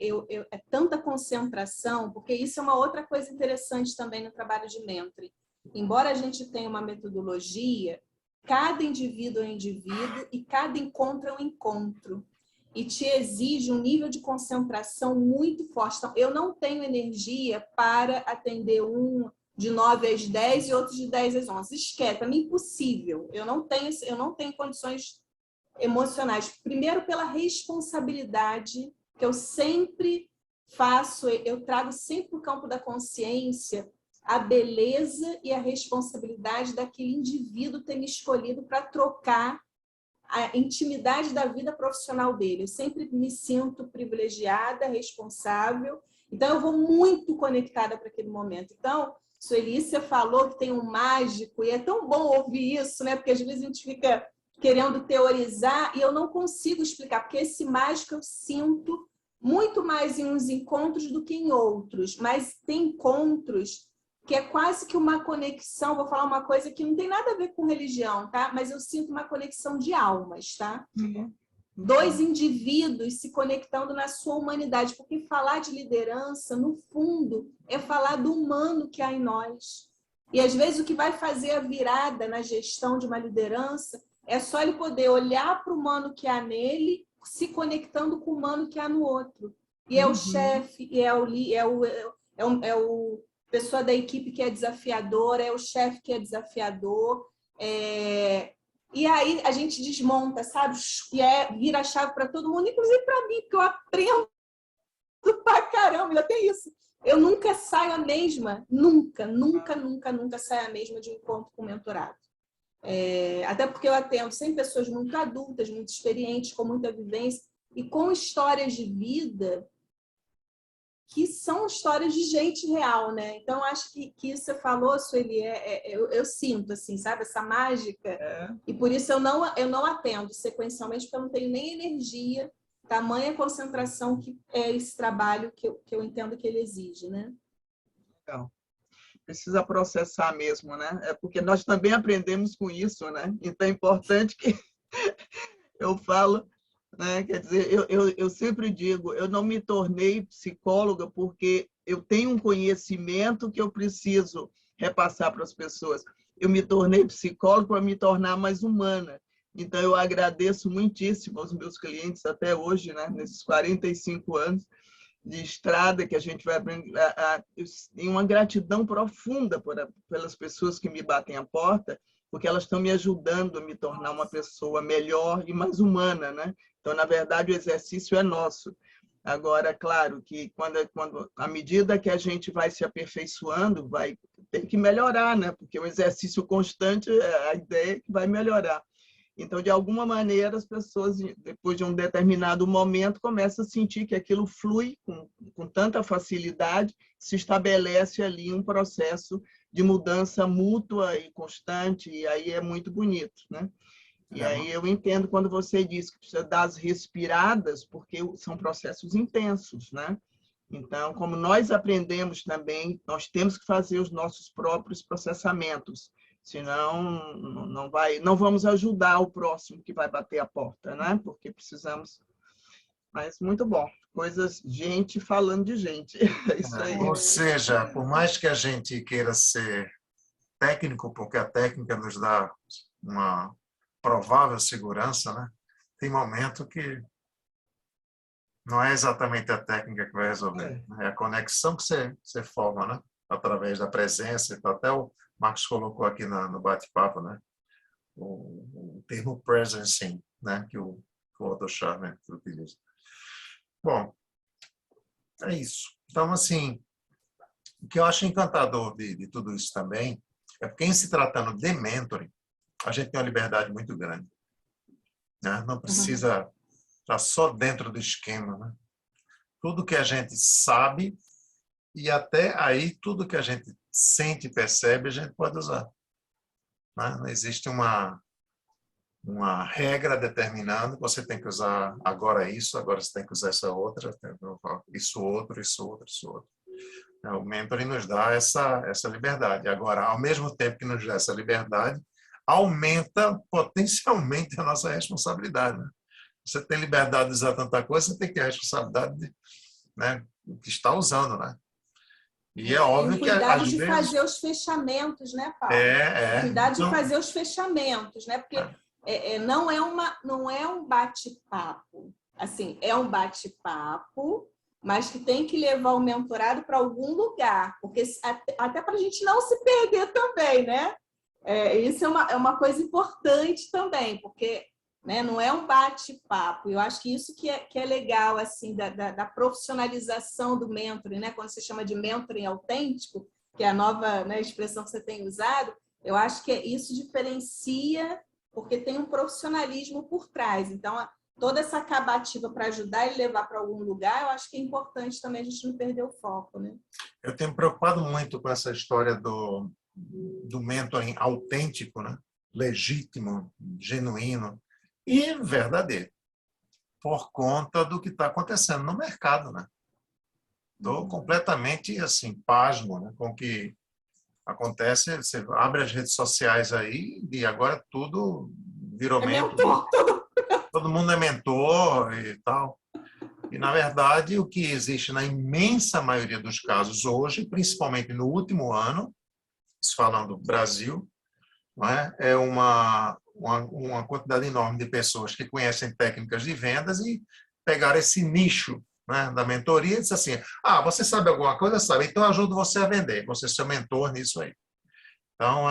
é tanta concentração, porque isso é uma outra coisa interessante também no trabalho de mentoring. Embora a gente tenha uma metodologia, cada indivíduo é um indivíduo e cada encontro é um encontro. E te exige um nível de concentração muito forte. Então, eu não tenho energia para atender um de 9 às 10 e outro de 10 às 11. Esquece, para mim é impossível. Eu não tenho condições emocionais. Primeiro, pela responsabilidade que eu sempre faço, eu trago sempre para o campo da consciência a beleza e a responsabilidade daquele indivíduo ter me escolhido para trocar a intimidade da vida profissional dele. Eu sempre me sinto privilegiada, responsável, Então, eu vou muito conectada para aquele momento. Então, Sueli, você falou que tem um mágico, e é tão bom ouvir isso, né? Porque às vezes a gente fica querendo teorizar e eu não consigo explicar, porque esse mágico eu sinto muito mais em uns encontros do que em outros, mas tem encontros que é quase que uma conexão, vou falar uma coisa que não tem nada a ver com religião, tá? Mas eu sinto uma conexão de almas, tá? Dois indivíduos se conectando na sua humanidade, porque falar de liderança, no fundo, é falar do humano que há em nós. E às vezes o que vai fazer a virada na gestão de uma liderança é só ele poder olhar para o humano que há nele, se conectando com o humano que há no outro. E é o chefe, e é o pessoa da equipe que é desafiadora, é o chefe que é desafiador. E aí a gente desmonta, sabe? E vira a chave para todo mundo, inclusive para mim, porque eu aprendo pra caramba, ainda tem isso. Eu nunca saio a mesma, nunca saio a mesma de um encontro com mentorado. Até porque eu atendo sempre pessoas muito adultas, muito experientes, com muita vivência e com histórias de vida que são histórias de gente real, né? Então, acho que isso você falou, Sueli, eu sinto, assim, sabe? Essa mágica. E por isso eu não atendo sequencialmente, porque eu não tenho nem energia, tamanha concentração que é esse trabalho que eu entendo que ele exige, né? Então, precisa processar mesmo, né? É porque nós também aprendemos com isso, né? Então, é importante que eu falo, né? Quer dizer, eu sempre digo, eu não me tornei psicóloga porque eu tenho um conhecimento que eu preciso repassar para as pessoas. Eu me tornei psicóloga para me tornar mais humana. Então, eu agradeço muitíssimo aos meus clientes até hoje, né? Nesses 45 anos de estrada que a gente vai aprender. Eu tenho uma gratidão profunda pelas pessoas que me batem a porta, porque elas estão me ajudando a me tornar uma pessoa melhor e mais humana, né? Então, na verdade, o exercício é nosso. Agora, claro que à medida que a gente vai se aperfeiçoando, tem que melhorar, né? Porque o exercício constante, a ideia é que vai melhorar. Então, de alguma maneira, as pessoas, depois de um determinado momento, começam a sentir que aquilo flui com tanta facilidade, se estabelece ali um processo de mudança mútua e constante, e aí é muito bonito, né? E aí eu entendo quando você diz que precisa dar as respiradas, porque são processos intensos, né? Então, como nós aprendemos também, nós temos que fazer os nossos próprios processamentos, senão não vamos ajudar o próximo que vai bater a porta, né? Porque precisamos. Mas muito bom, gente falando de gente. É isso aí. Ou seja, por mais que a gente queira ser técnico, porque a técnica nos dá uma provável segurança, né? Tem momento que não é exatamente a técnica que vai resolver, é a conexão que você forma, né? Através da presença. Até o Marcos colocou aqui no bate-papo, né? O termo presencing, né? Que o Otto Scharmer utiliza. Bom, é isso. Então, assim, o que eu acho encantador de tudo isso também é porque, em se tratando de mentoring, a gente tem uma liberdade muito grande, né? Não precisa estar só dentro do esquema, né? Tudo que a gente sabe e até aí tudo que a gente sente e percebe a gente pode usar, né? Não existe uma regra determinando que você tem que usar agora isso, agora você tem que usar essa outra, isso outro, isso outro, isso outro. O mentoring nos dá essa liberdade. Agora, ao mesmo tempo que nos dá essa liberdade, aumenta potencialmente a nossa responsabilidade, né? Você tem liberdade de usar tanta coisa, você tem que ter a responsabilidade de, né, que está usando, né? E é óbvio que cuidado de fazer os fechamentos, né, Paulo? Cuidado de fazer os fechamentos, né? Porque não é um bate-papo. Assim, é um bate-papo, mas que tem que levar o mentorado para algum lugar, porque até para a gente não se perder também, né? Isso é uma coisa importante também, porque, né, não é um bate-papo. Eu acho que isso que é legal, assim, da profissionalização do mentoring, né? Quando você chama de mentoring autêntico, que é a nova, né, expressão que você tem usado, eu acho que isso diferencia, porque tem um profissionalismo por trás. Então, toda essa acabativa para ajudar e levar para algum lugar, eu acho que é importante também a gente não perder o foco, né? Eu tenho me preocupado muito com essa história do mentoring autêntico, né? Legítimo, genuíno e verdadeiro, por conta do que está acontecendo no mercado, né? Estou completamente assim, pasmo, né, com o que acontece. Você abre as redes sociais aí e agora tudo virou mentor. Todo mundo é mentor e tal. E, na verdade, o que existe na imensa maioria dos casos hoje, principalmente no último ano, falando Brasil, não é? É uma quantidade enorme de pessoas que conhecem técnicas de vendas e pegaram esse nicho, né, da mentoria e disse assim, você sabe alguma coisa? Sabe, então eu ajudo você a vender, você é seu mentor nisso aí. Então,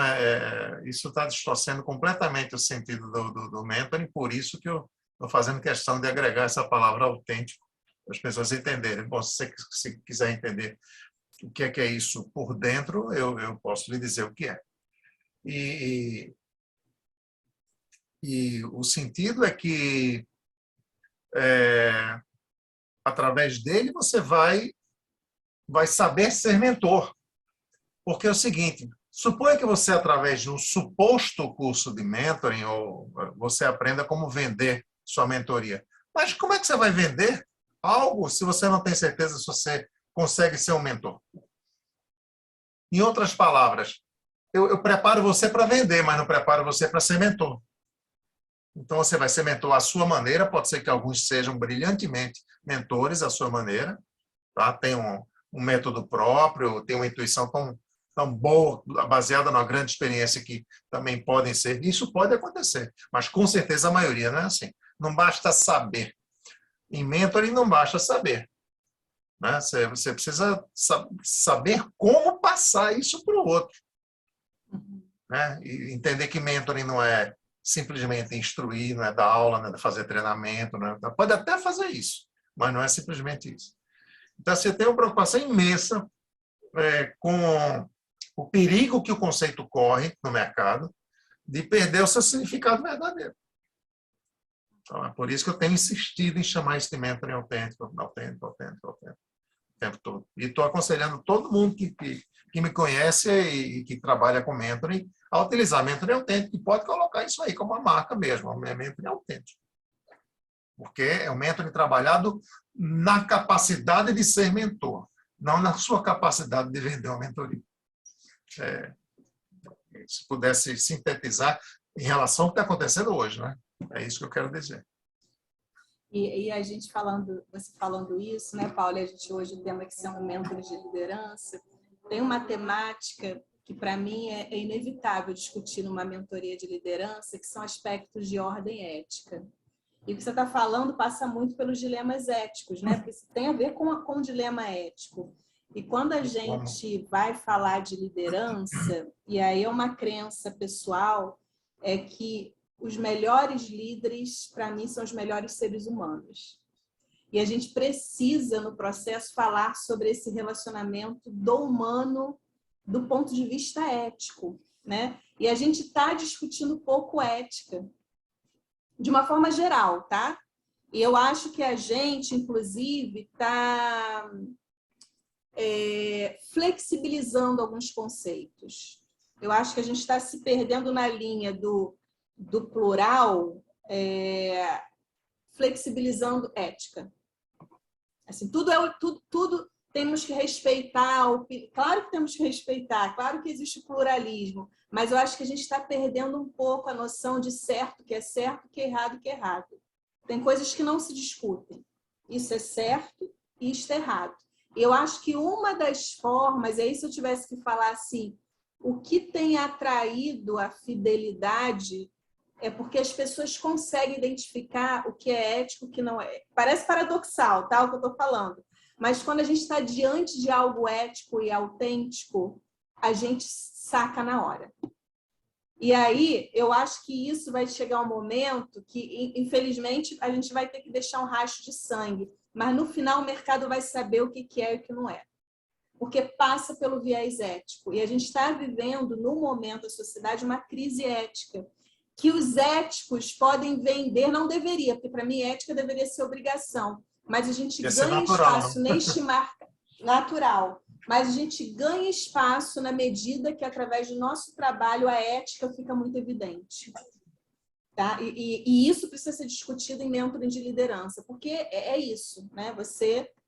isso está distorcendo completamente o sentido do mentoring, por isso que eu estou fazendo questão de agregar essa palavra autêntico, para as pessoas entenderem. Bom, se você quiser entender o que é isso por dentro, eu posso lhe dizer o que é. E o sentido é que, através dele, você vai saber ser mentor. Porque é o seguinte, suponha que você, através de um suposto curso de mentoring, ou você aprenda como vender sua mentoria. Mas como é que você vai vender algo se você não tem certeza se você consegue ser um mentor? Em outras palavras, eu preparo você para vender, mas não preparo você para ser mentor. Então, você vai ser mentor à sua maneira, pode ser que alguns sejam brilhantemente mentores à sua maneira, tá? Tem um método próprio, tem uma intuição tão boa, baseada numa grande experiência que também podem ser. Isso pode acontecer, mas com certeza a maioria não é assim. Não basta saber. Em mentoring não basta saber. Né? Você precisa saber como passar isso para o outro. Né? E entender que mentoring não é simplesmente instruir, não é dar aula, não é fazer treinamento, não é... Pode até fazer isso, mas não é simplesmente isso. Então, você tem uma preocupação imensa com o perigo que o conceito corre no mercado de perder o seu significado verdadeiro. Então, é por isso que eu tenho insistido em chamar esse mentoring autêntico, o tempo todo. E estou aconselhando todo mundo que me conhece e que trabalha com mentoring a utilizar mentoring autêntico, e pode colocar isso aí como uma marca mesmo, mentoring autêntico. Porque é um mentoring trabalhado na capacidade de ser mentor, não na sua capacidade de vender uma mentoria. Se pudesse sintetizar em relação ao que está acontecendo hoje, né? É isso que eu quero dizer. E a gente você falando isso, né, Paulo? A gente hoje o tema que são mentores de liderança. Tem uma temática que, para mim, é inevitável discutir numa mentoria de liderança, que são aspectos de ordem ética. E o que você está falando passa muito pelos dilemas éticos, né? Porque isso tem a ver com o dilema ético. E quando a gente vai falar de liderança, e aí é uma crença pessoal, é que os melhores líderes, para mim, são os melhores seres humanos. E a gente precisa, no processo, falar sobre esse relacionamento do humano do ponto de vista ético, né? E a gente está discutindo pouco ética, de uma forma geral, tá? E eu acho que a gente, inclusive, está flexibilizando alguns conceitos. Eu acho que a gente está se perdendo na linha do plural, flexibilizando ética. Assim, tudo temos que respeitar. Claro que temos que respeitar, claro que existe pluralismo, mas eu acho que a gente está perdendo um pouco a noção de certo que é certo, que é errado que é errado. Tem coisas que não se discutem. Isso é certo e isto é errado. Eu acho que uma das formas, e aí se eu tivesse que falar assim, o que tem atraído a fidelidade é porque as pessoas conseguem identificar o que é ético e o que não é. Parece paradoxal, tá, o que eu estou falando. Mas quando a gente está diante de algo ético e autêntico, a gente saca na hora. E aí, eu acho que isso vai chegar um momento que, infelizmente, a gente vai ter que deixar um rastro de sangue. Mas, no final, o mercado vai saber o que é e o que não é. Porque passa pelo viés ético. E a gente está vivendo, no momento da sociedade, uma crise ética, que os éticos podem vender, não deveria, porque para mim ética deveria ser obrigação, mas a gente ganha espaço neste marca natural, mas a gente ganha espaço na medida que, através do nosso trabalho, a ética fica muito evidente. Tá? E isso precisa ser discutido em mentoring de liderança, porque é isso, né?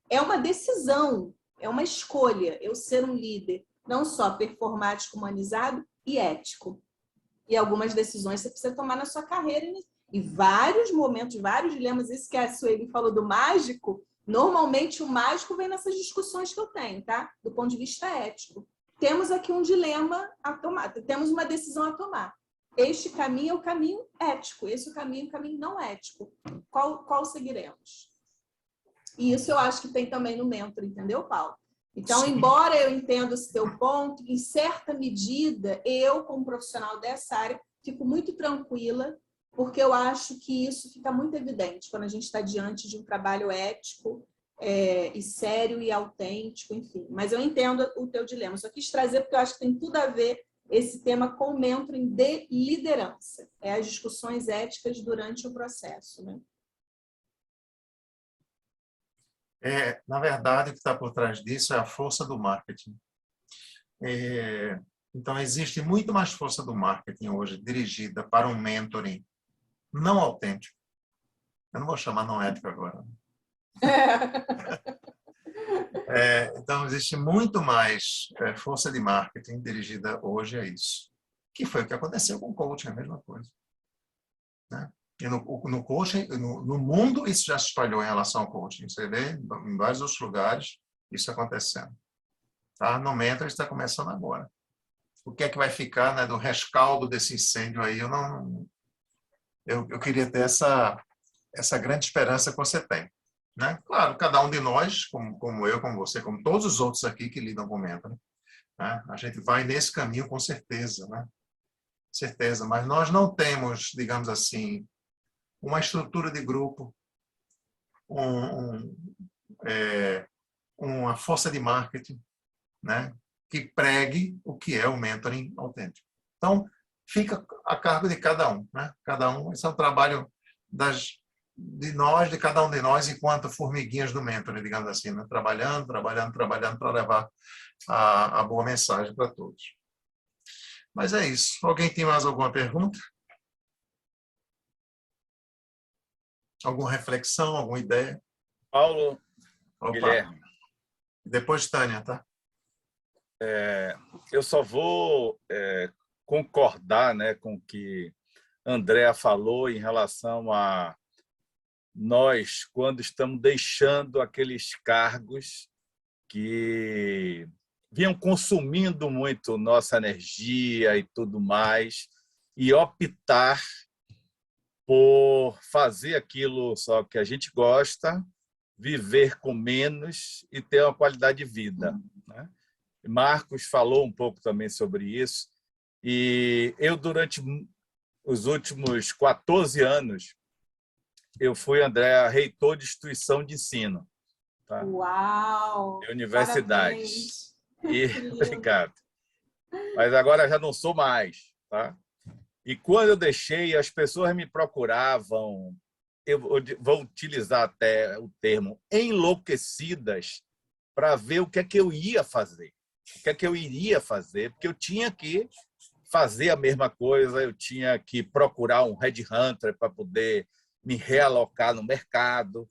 É uma decisão, é uma escolha, eu ser um líder, não só performático, humanizado e ético. E algumas decisões você precisa tomar na sua carreira, e vários momentos, vários dilemas, isso que a Sueli falou do mágico, normalmente o mágico vem nessas discussões que eu tenho, tá? Do ponto de vista ético. Temos aqui um dilema a tomar, temos uma decisão a tomar. Este caminho é o caminho ético, esse é o caminho não ético. Qual seguiremos? E isso eu acho que tem também no mentor, entendeu, Paulo? Então, embora eu entenda esse teu ponto, em certa medida, eu, como profissional dessa área, fico muito tranquila, porque eu acho que isso fica muito evidente quando a gente está diante de um trabalho ético e sério e autêntico, enfim. Mas eu entendo o teu dilema. Só quis trazer porque eu acho que tem tudo a ver esse tema com o mentoring de liderança. É as discussões éticas durante o processo, né? Na verdade, o que está por trás disso é a força do marketing. Então, existe muito mais força do marketing hoje dirigida para um mentoring não autêntico. Eu não vou chamar não ético agora. Então, existe muito mais força de marketing dirigida hoje a isso. Que foi o que aconteceu com o coaching, a mesma coisa. Né? E no coaching, no mundo, isso já se espalhou em relação ao coaching. Você vê em vários outros lugares isso acontecendo. Tá? No mentor está começando agora. O que é que vai ficar, né, do rescaldo desse incêndio aí? Eu queria ter essa grande esperança que você tem. Né? Claro, cada um de nós, como eu, como você, como todos os outros aqui que lidam com o mentoring, né? A gente vai nesse caminho com certeza, né? Certeza, mas nós não temos, digamos assim, uma estrutura de grupo, uma força de marketing, né? Que pregue o que é o mentoring autêntico. Então, fica a cargo de cada um, né? Cada um, esse é o trabalho de cada um de nós, enquanto formiguinhas do mentoring, digamos assim, né? Trabalhando para levar a boa mensagem para todos. Mas é isso. Alguém tem mais alguma pergunta? Alguma reflexão, alguma ideia? Paulo, Opa. Guilherme. Depois Tânia, tá? Eu só vou concordar, né, com o que Andréa falou em relação a nós, quando estamos deixando aqueles cargos que vinham consumindo muito nossa energia e tudo mais, e optar por fazer aquilo só que a gente gosta, viver com menos e ter uma qualidade de vida, né? Marcos falou um pouco também sobre isso, e eu, durante os últimos 14 anos, eu fui, Andréa, reitor de instituição de ensino. Tá? Uau! De universidades. Parabéns. Obrigado. Mas agora já não sou mais. Tá? E quando eu deixei, as pessoas me procuravam, eu vou utilizar até o termo, enlouquecidas, para ver o que é que eu ia fazer. O que é que eu iria fazer, porque eu tinha que fazer a mesma coisa, eu tinha que procurar um headhunter para poder me realocar no mercado.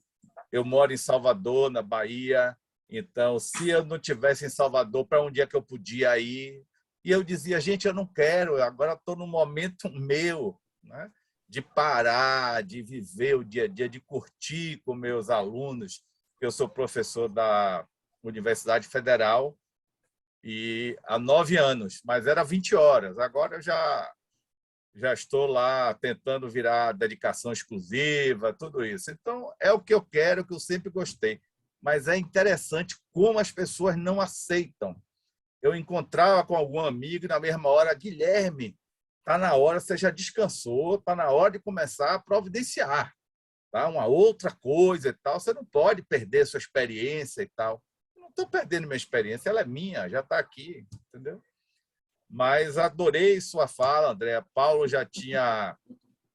Eu moro em Salvador, na Bahia, então, se eu não estivesse em Salvador, para onde é que eu podia ir? E eu dizia, gente, eu não quero, agora estou num momento meu, né, de parar, de viver o dia a dia, de curtir com meus alunos. Eu sou professor da Universidade Federal e há 9 anos, mas era 20 horas. Agora eu já estou lá tentando virar dedicação exclusiva, tudo isso. Então, é o que eu quero, o que eu sempre gostei. Mas é interessante como as pessoas não aceitam. Eu encontrava com algum amigo e, na mesma hora, Guilherme, está na hora, você já descansou, está na hora de começar a providenciar. Tá? Uma outra coisa e tal. Você não pode perder sua experiência e tal. Eu não estou perdendo minha experiência, ela é minha, já está aqui, entendeu? Mas adorei sua fala, Andréa. Paulo já tinha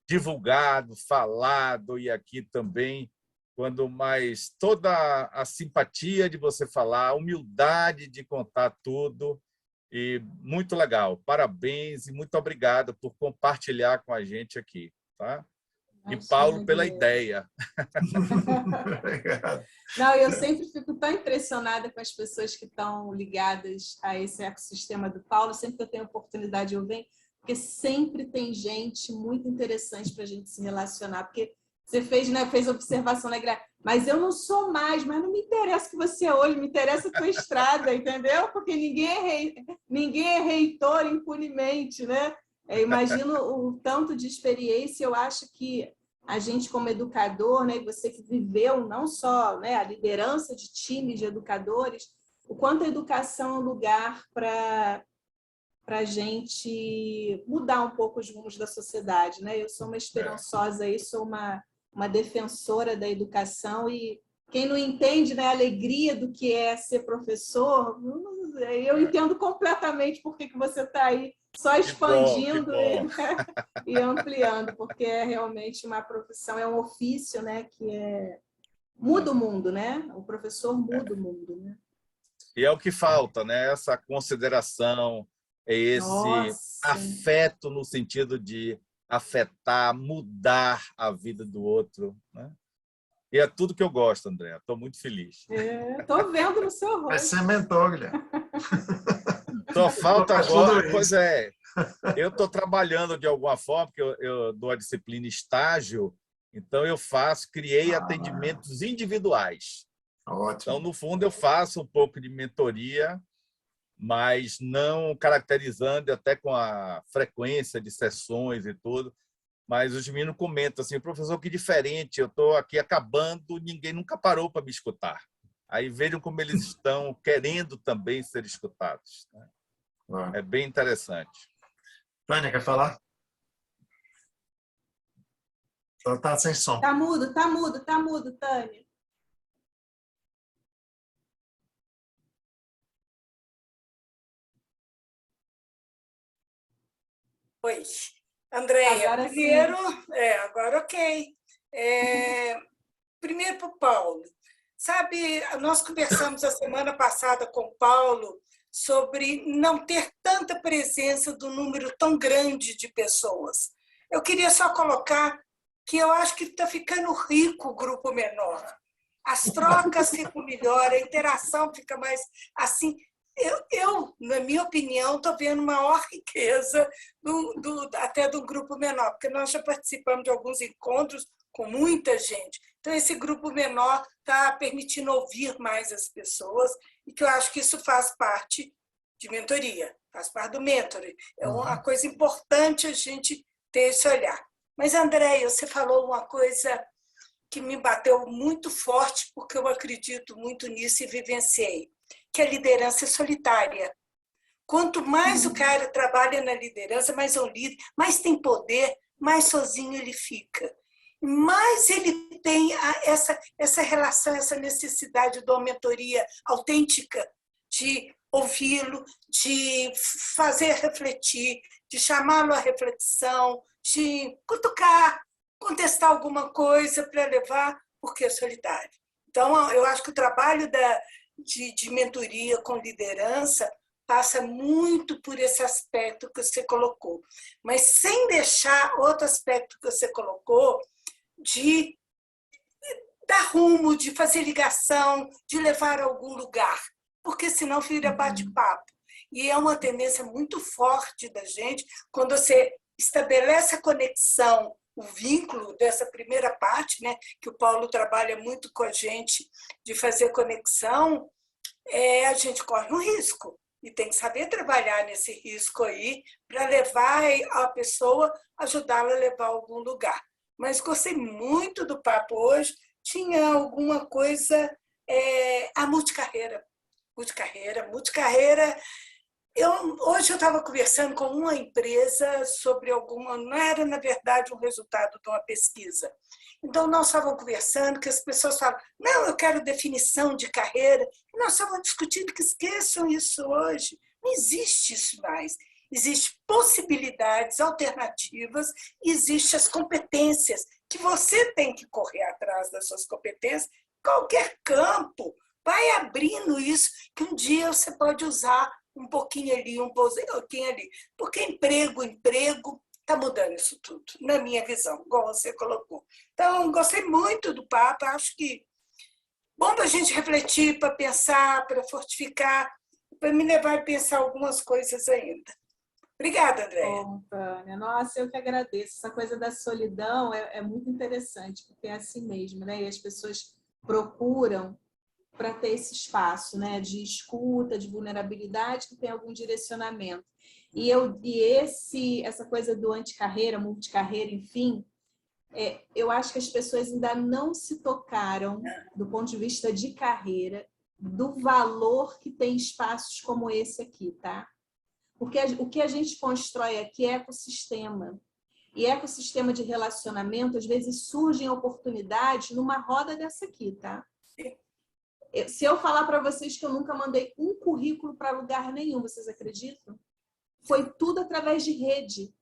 divulgado, falado, e aqui também, quando mais toda a simpatia de você falar, a humildade de contar tudo, e muito legal. Parabéns e muito obrigado por compartilhar com a gente aqui, tá? E Paulo pela ideia. Obrigado. Não, eu sempre fico tão impressionada com as pessoas que estão ligadas a esse ecossistema do Paulo. Sempre que eu tenho oportunidade, eu venho, porque sempre tem gente muito interessante para a gente se relacionar. Porque você fez, né, fez observação, né, mas eu não sou mais, mas não me interessa o que você é hoje, me interessa a tua estrada, entendeu? Porque ninguém é reitor impunemente, né? Eu imagino o tanto de experiência, eu acho que a gente como educador, né, você que viveu não só, né, a liderança de times de educadores, o quanto a educação é um lugar para a gente mudar um pouco os rumos da sociedade, né? Eu sou uma esperançosa aí, sou uma defensora da educação, e quem não entende, né, a alegria do que é ser professor, eu entendo completamente por que você está aí só expandindo e ampliando, porque é realmente uma profissão, é um ofício, né, que muda o mundo, né? O professor muda o mundo, né? E é o que falta, né? Essa consideração, esse afeto no sentido de afetar, mudar a vida do outro, né? E é tudo que eu gosto, André. Estou muito feliz. Estou vendo no seu rosto. Vai ser mentor, Guilherme. Só falta agora, pois é, eu estou trabalhando de alguma forma, porque eu dou a disciplina estágio, então eu criei atendimentos individuais. Ótimo. Então, no fundo, eu faço um pouco de mentoria, mas não caracterizando até com a frequência de sessões e tudo. Mas os meninos comentam assim, professor, que diferente, eu estou aqui acabando, ninguém nunca parou para me escutar. Aí vejam como eles estão querendo também ser escutados, né? É bem interessante. Tânia, quer falar? Ela está sem som. Tá mudo, Tânia. Oi. Andréia, agora primeiro, agora ok. Primeiro para o Paulo. Sabe, nós conversamos a semana passada com o Paulo sobre não ter tanta presença do número tão grande de pessoas. Eu queria só colocar que eu acho que está ficando rico o grupo menor. As trocas ficam melhor, a interação fica mais assim. Eu, na minha opinião, estou vendo maior riqueza até do grupo menor, porque nós já participamos de alguns encontros com muita gente. Então, esse grupo menor está permitindo ouvir mais as pessoas, e que eu acho que isso faz parte de mentoria, faz parte do mentoring. É uma coisa importante a gente ter esse olhar. Mas, Andréia, você falou uma coisa que me bateu muito forte, porque eu acredito muito nisso e vivenciei, que a liderança é solitária. Quanto mais o cara trabalha na liderança, mais é um líder, mais tem poder, mais sozinho ele fica. Mais ele tem essa relação, essa necessidade de uma mentoria autêntica, de ouvi-lo, de fazer refletir, de chamá-lo à reflexão, de cutucar, contestar alguma coisa para levar, porque é solitário. Então, eu acho que o trabalho de mentoria com liderança passa muito por esse aspecto que você colocou, mas sem deixar outro aspecto que você colocou, de dar rumo, de fazer ligação, de levar a algum lugar, porque senão vira bate-papo. E é uma tendência muito forte da gente, quando você estabelece a conexão, o vínculo dessa primeira parte, né, que o Paulo trabalha muito com a gente, de fazer conexão, a gente corre um risco. E tem que saber trabalhar nesse risco aí para levar a pessoa, ajudá-la a levar a algum lugar. Mas gostei muito do papo hoje. Tinha alguma coisa, a multicarreira. Hoje eu estava conversando com uma empresa sobre não era, na verdade, um resultado de uma pesquisa. Então, nós estávamos conversando que as pessoas falam, não, eu quero definição de carreira. E nós estávamos discutindo que esqueçam isso hoje. Não existe isso mais. existem possibilidades, alternativas, existem as competências, que você tem que correr atrás das suas competências, qualquer campo, vai abrindo isso, que um dia você pode usar um pouquinho ali, um pouquinho ali. Porque emprego está mudando isso tudo, na minha visão, igual você colocou. Então, gostei muito do papo, acho que bom para a gente refletir, para pensar, para fortificar, para me levar a pensar algumas coisas ainda. Obrigada, Andréia. Bom, Tânia, nossa, eu que agradeço. Essa coisa da solidão é muito interessante, porque é assim mesmo, né? E as pessoas procuram para ter esse espaço, né, de escuta, de vulnerabilidade, que tem algum direcionamento. E essa coisa do anticarreira, multicarreira, enfim, eu acho que as pessoas ainda não se tocaram, do ponto de vista de carreira, do valor que tem espaços como esse aqui, tá? Porque o que a gente constrói aqui é ecossistema. E ecossistema de relacionamento, às vezes, surgem oportunidades numa roda dessa aqui, tá? Se eu falar para vocês que eu nunca mandei um currículo para lugar nenhum, vocês acreditam? Foi tudo através de rede.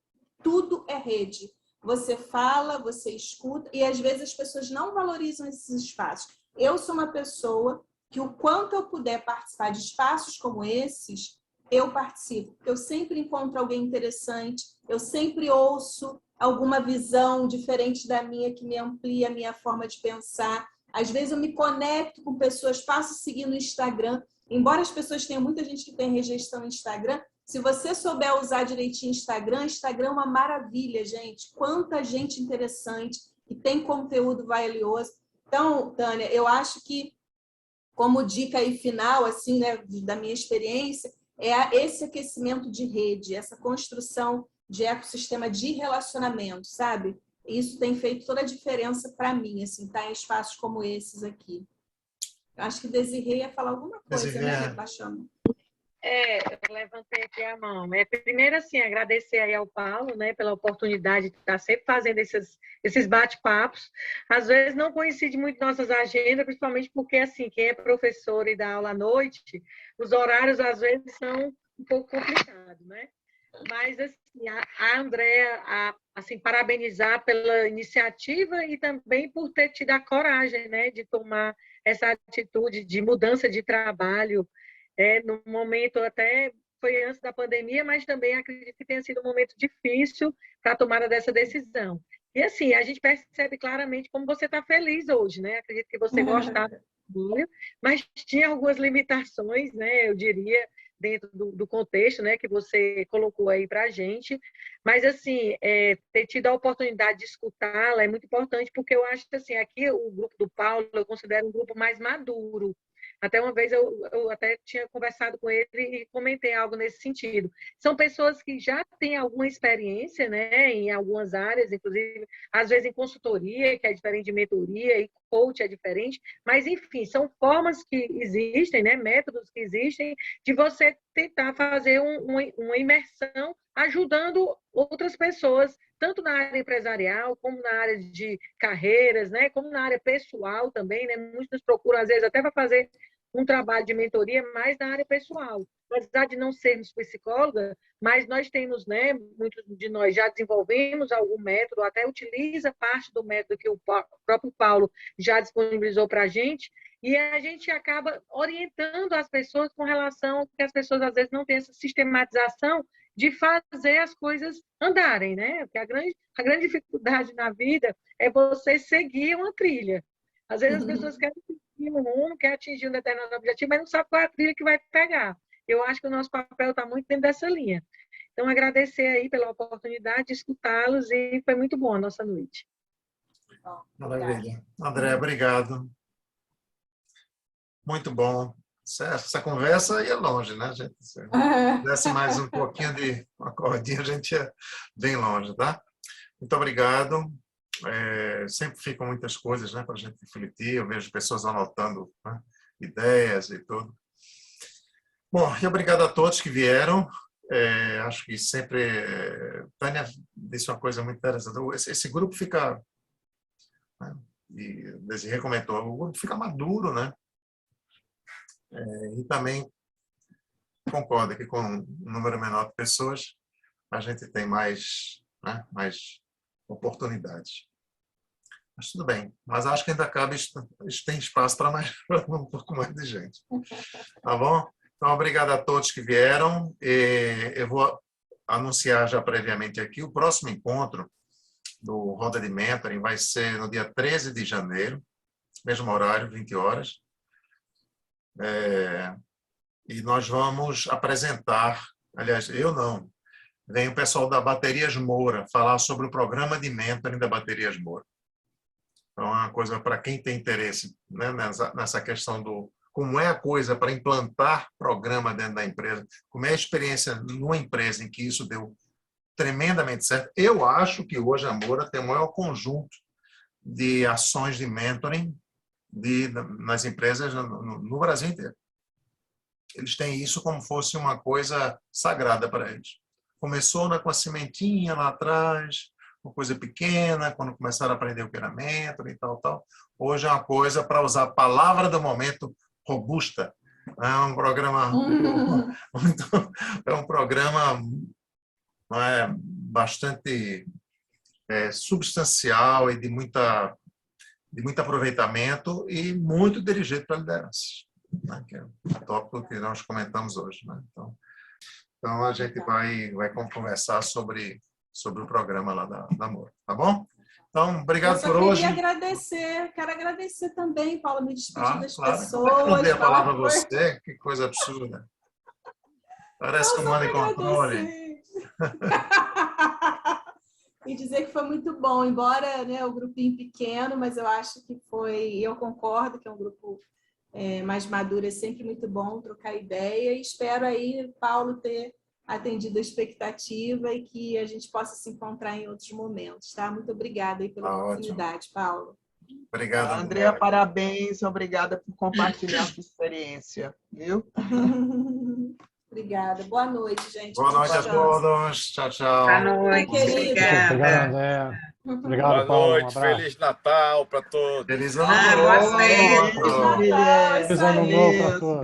Tudo é rede. Você fala, você escuta, e às vezes as pessoas não valorizam esses espaços. Eu sou uma pessoa que, o quanto eu puder participar de espaços como esses, eu participo. Eu sempre encontro alguém interessante, eu sempre ouço alguma visão diferente da minha, que me amplia a minha forma de pensar. Às vezes eu me conecto com pessoas, passo a seguir no Instagram. Embora as pessoas tenham muita gente que tem rejeição no Instagram, se você souber usar direitinho Instagram é uma maravilha, gente. Quanta gente interessante e tem conteúdo valioso. Então, Tânia, eu acho que, como dica aí final, assim, né, da minha experiência, esse aquecimento de rede, essa construção de ecossistema de relacionamento, sabe? Isso tem feito toda a diferença para mim, assim, tá em espaços como esses aqui. Eu acho que Desirê ia falar alguma coisa, né, Baixando? Eu levantei aqui a mão. Primeiro, assim, agradecer aí ao Paulo, né, pela oportunidade de estar sempre fazendo esses bate-papos. Às vezes não coincide muito nossas agendas, principalmente porque, assim, quem é professor e dá aula à noite, os horários, às vezes, são um pouco complicados, né? Mas, assim, a Andréia, assim, parabenizar pela iniciativa e também por ter tido a coragem, né, de tomar essa atitude de mudança de trabalho, no momento até foi antes da pandemia, mas também acredito que tenha sido um momento difícil para a tomada dessa decisão. E assim, a gente percebe claramente como você está feliz hoje, né? Acredito que você gostava do trabalho, mas tinha algumas limitações, né? Eu diria, dentro do contexto, né, que você colocou aí para a gente. Mas, assim, ter tido a oportunidade de escutá-la é muito importante, porque eu acho que, assim, aqui o grupo do Paulo eu considero um grupo mais maduro. Até uma vez eu até tinha conversado com ele e comentei algo nesse sentido. São pessoas que já têm alguma experiência, né, em algumas áreas, inclusive, às vezes em consultoria, que é diferente de mentoria, e coach é diferente, mas, enfim, são formas que existem, né, métodos que existem, de você tentar fazer uma imersão ajudando outras pessoas, tanto na área empresarial, como na área de carreiras, né, como na área pessoal também, né, muitos nos procuram, às vezes, até para fazer um trabalho de mentoria mais na área pessoal. Apesar de não sermos psicóloga, mas nós temos, né, muitos de nós já desenvolvemos algum método, até utiliza parte do método que o próprio Paulo já disponibilizou para a gente, e a gente acaba orientando as pessoas com relação ao que as pessoas, às vezes, não têm essa sistematização de fazer as coisas andarem, né? Porque a grande dificuldade na vida é você seguir uma trilha. Às vezes as pessoas querem seguir um rumo, querem atingir um determinado objetivo, mas não sabem qual é a trilha que vai pegar. Eu acho que o nosso papel está muito dentro dessa linha. Então, agradecer aí pela oportunidade de escutá-los e foi muito bom a nossa noite. Maravilha. André, obrigado. Muito bom. Essa conversa ia longe, né, gente? Se desse mais um pouquinho de uma cordinha, a gente ia bem longe, tá? Muito obrigado. Sempre ficam muitas coisas, né, para a gente refletir. Eu vejo pessoas anotando, né, ideias e tudo. Bom, e obrigado a todos que vieram. Acho que sempre... Tânia disse uma coisa muito interessante. Esse grupo fica... Né, e Desirê comentou, o grupo fica maduro, né? E também concordo que com um número menor de pessoas, a gente tem mais, né, mais oportunidades. Mas tudo bem. Mas acho que ainda cabe, tem espaço para mais um pouco mais de gente. Tá bom? Então, obrigado a todos que vieram. Eu vou anunciar já previamente aqui o próximo encontro do Roda de Mentoring vai ser no dia 13 de janeiro, mesmo horário, 20 horas. E nós vamos apresentar, aliás, eu não, vem o pessoal da Baterias Moura falar sobre o programa de mentoring da Baterias Moura. Então, é uma coisa para quem tem interesse, né, nessa questão do como é a coisa para implantar programa dentro da empresa, como é a experiência numa empresa em que isso deu tremendamente certo. Eu acho que hoje a Moura tem o maior conjunto de ações de mentoring nas empresas no Brasil inteiro. Eles têm isso como fosse uma coisa sagrada para eles. Começou com a sementinha lá atrás, uma coisa pequena, quando começaram a aprender o que era mentoring e tal. Hoje é uma coisa, para usar a palavra do momento, robusta. É um programa bastante substancial e de muito aproveitamento e muito dirigido para lideranças, né? Que é o tópico que nós comentamos hoje, né? Então a gente vai conversar sobre o programa lá da Moura, tá bom? Então, obrigado por hoje. Quero agradecer também, Paulo, me despedir das claro. pessoas. Eu dei a palavra a você, que coisa absurda. Parece comando e controle. E dizer que foi muito bom, embora, né, o grupinho pequeno, mas eu acho que eu concordo que é um grupo mais maduro, é sempre muito bom trocar ideia, e espero aí, Paulo, ter atendido a expectativa e que a gente possa se encontrar em outros momentos, tá? Muito obrigada aí pela oportunidade, Paulo. Obrigado, Andréa, parabéns, obrigada por compartilhar a sua experiência, viu? Obrigada. Boa noite, gente. Boa noite a todos. Tchau, tchau. Boa noite. Obrigado, André. Obrigado, Boa Paulo. noite, Um abraço. Feliz Natal para todos. Feliz Ano Novo. Boa festa. Feliz Natal, Feliz Ano Novo para todos.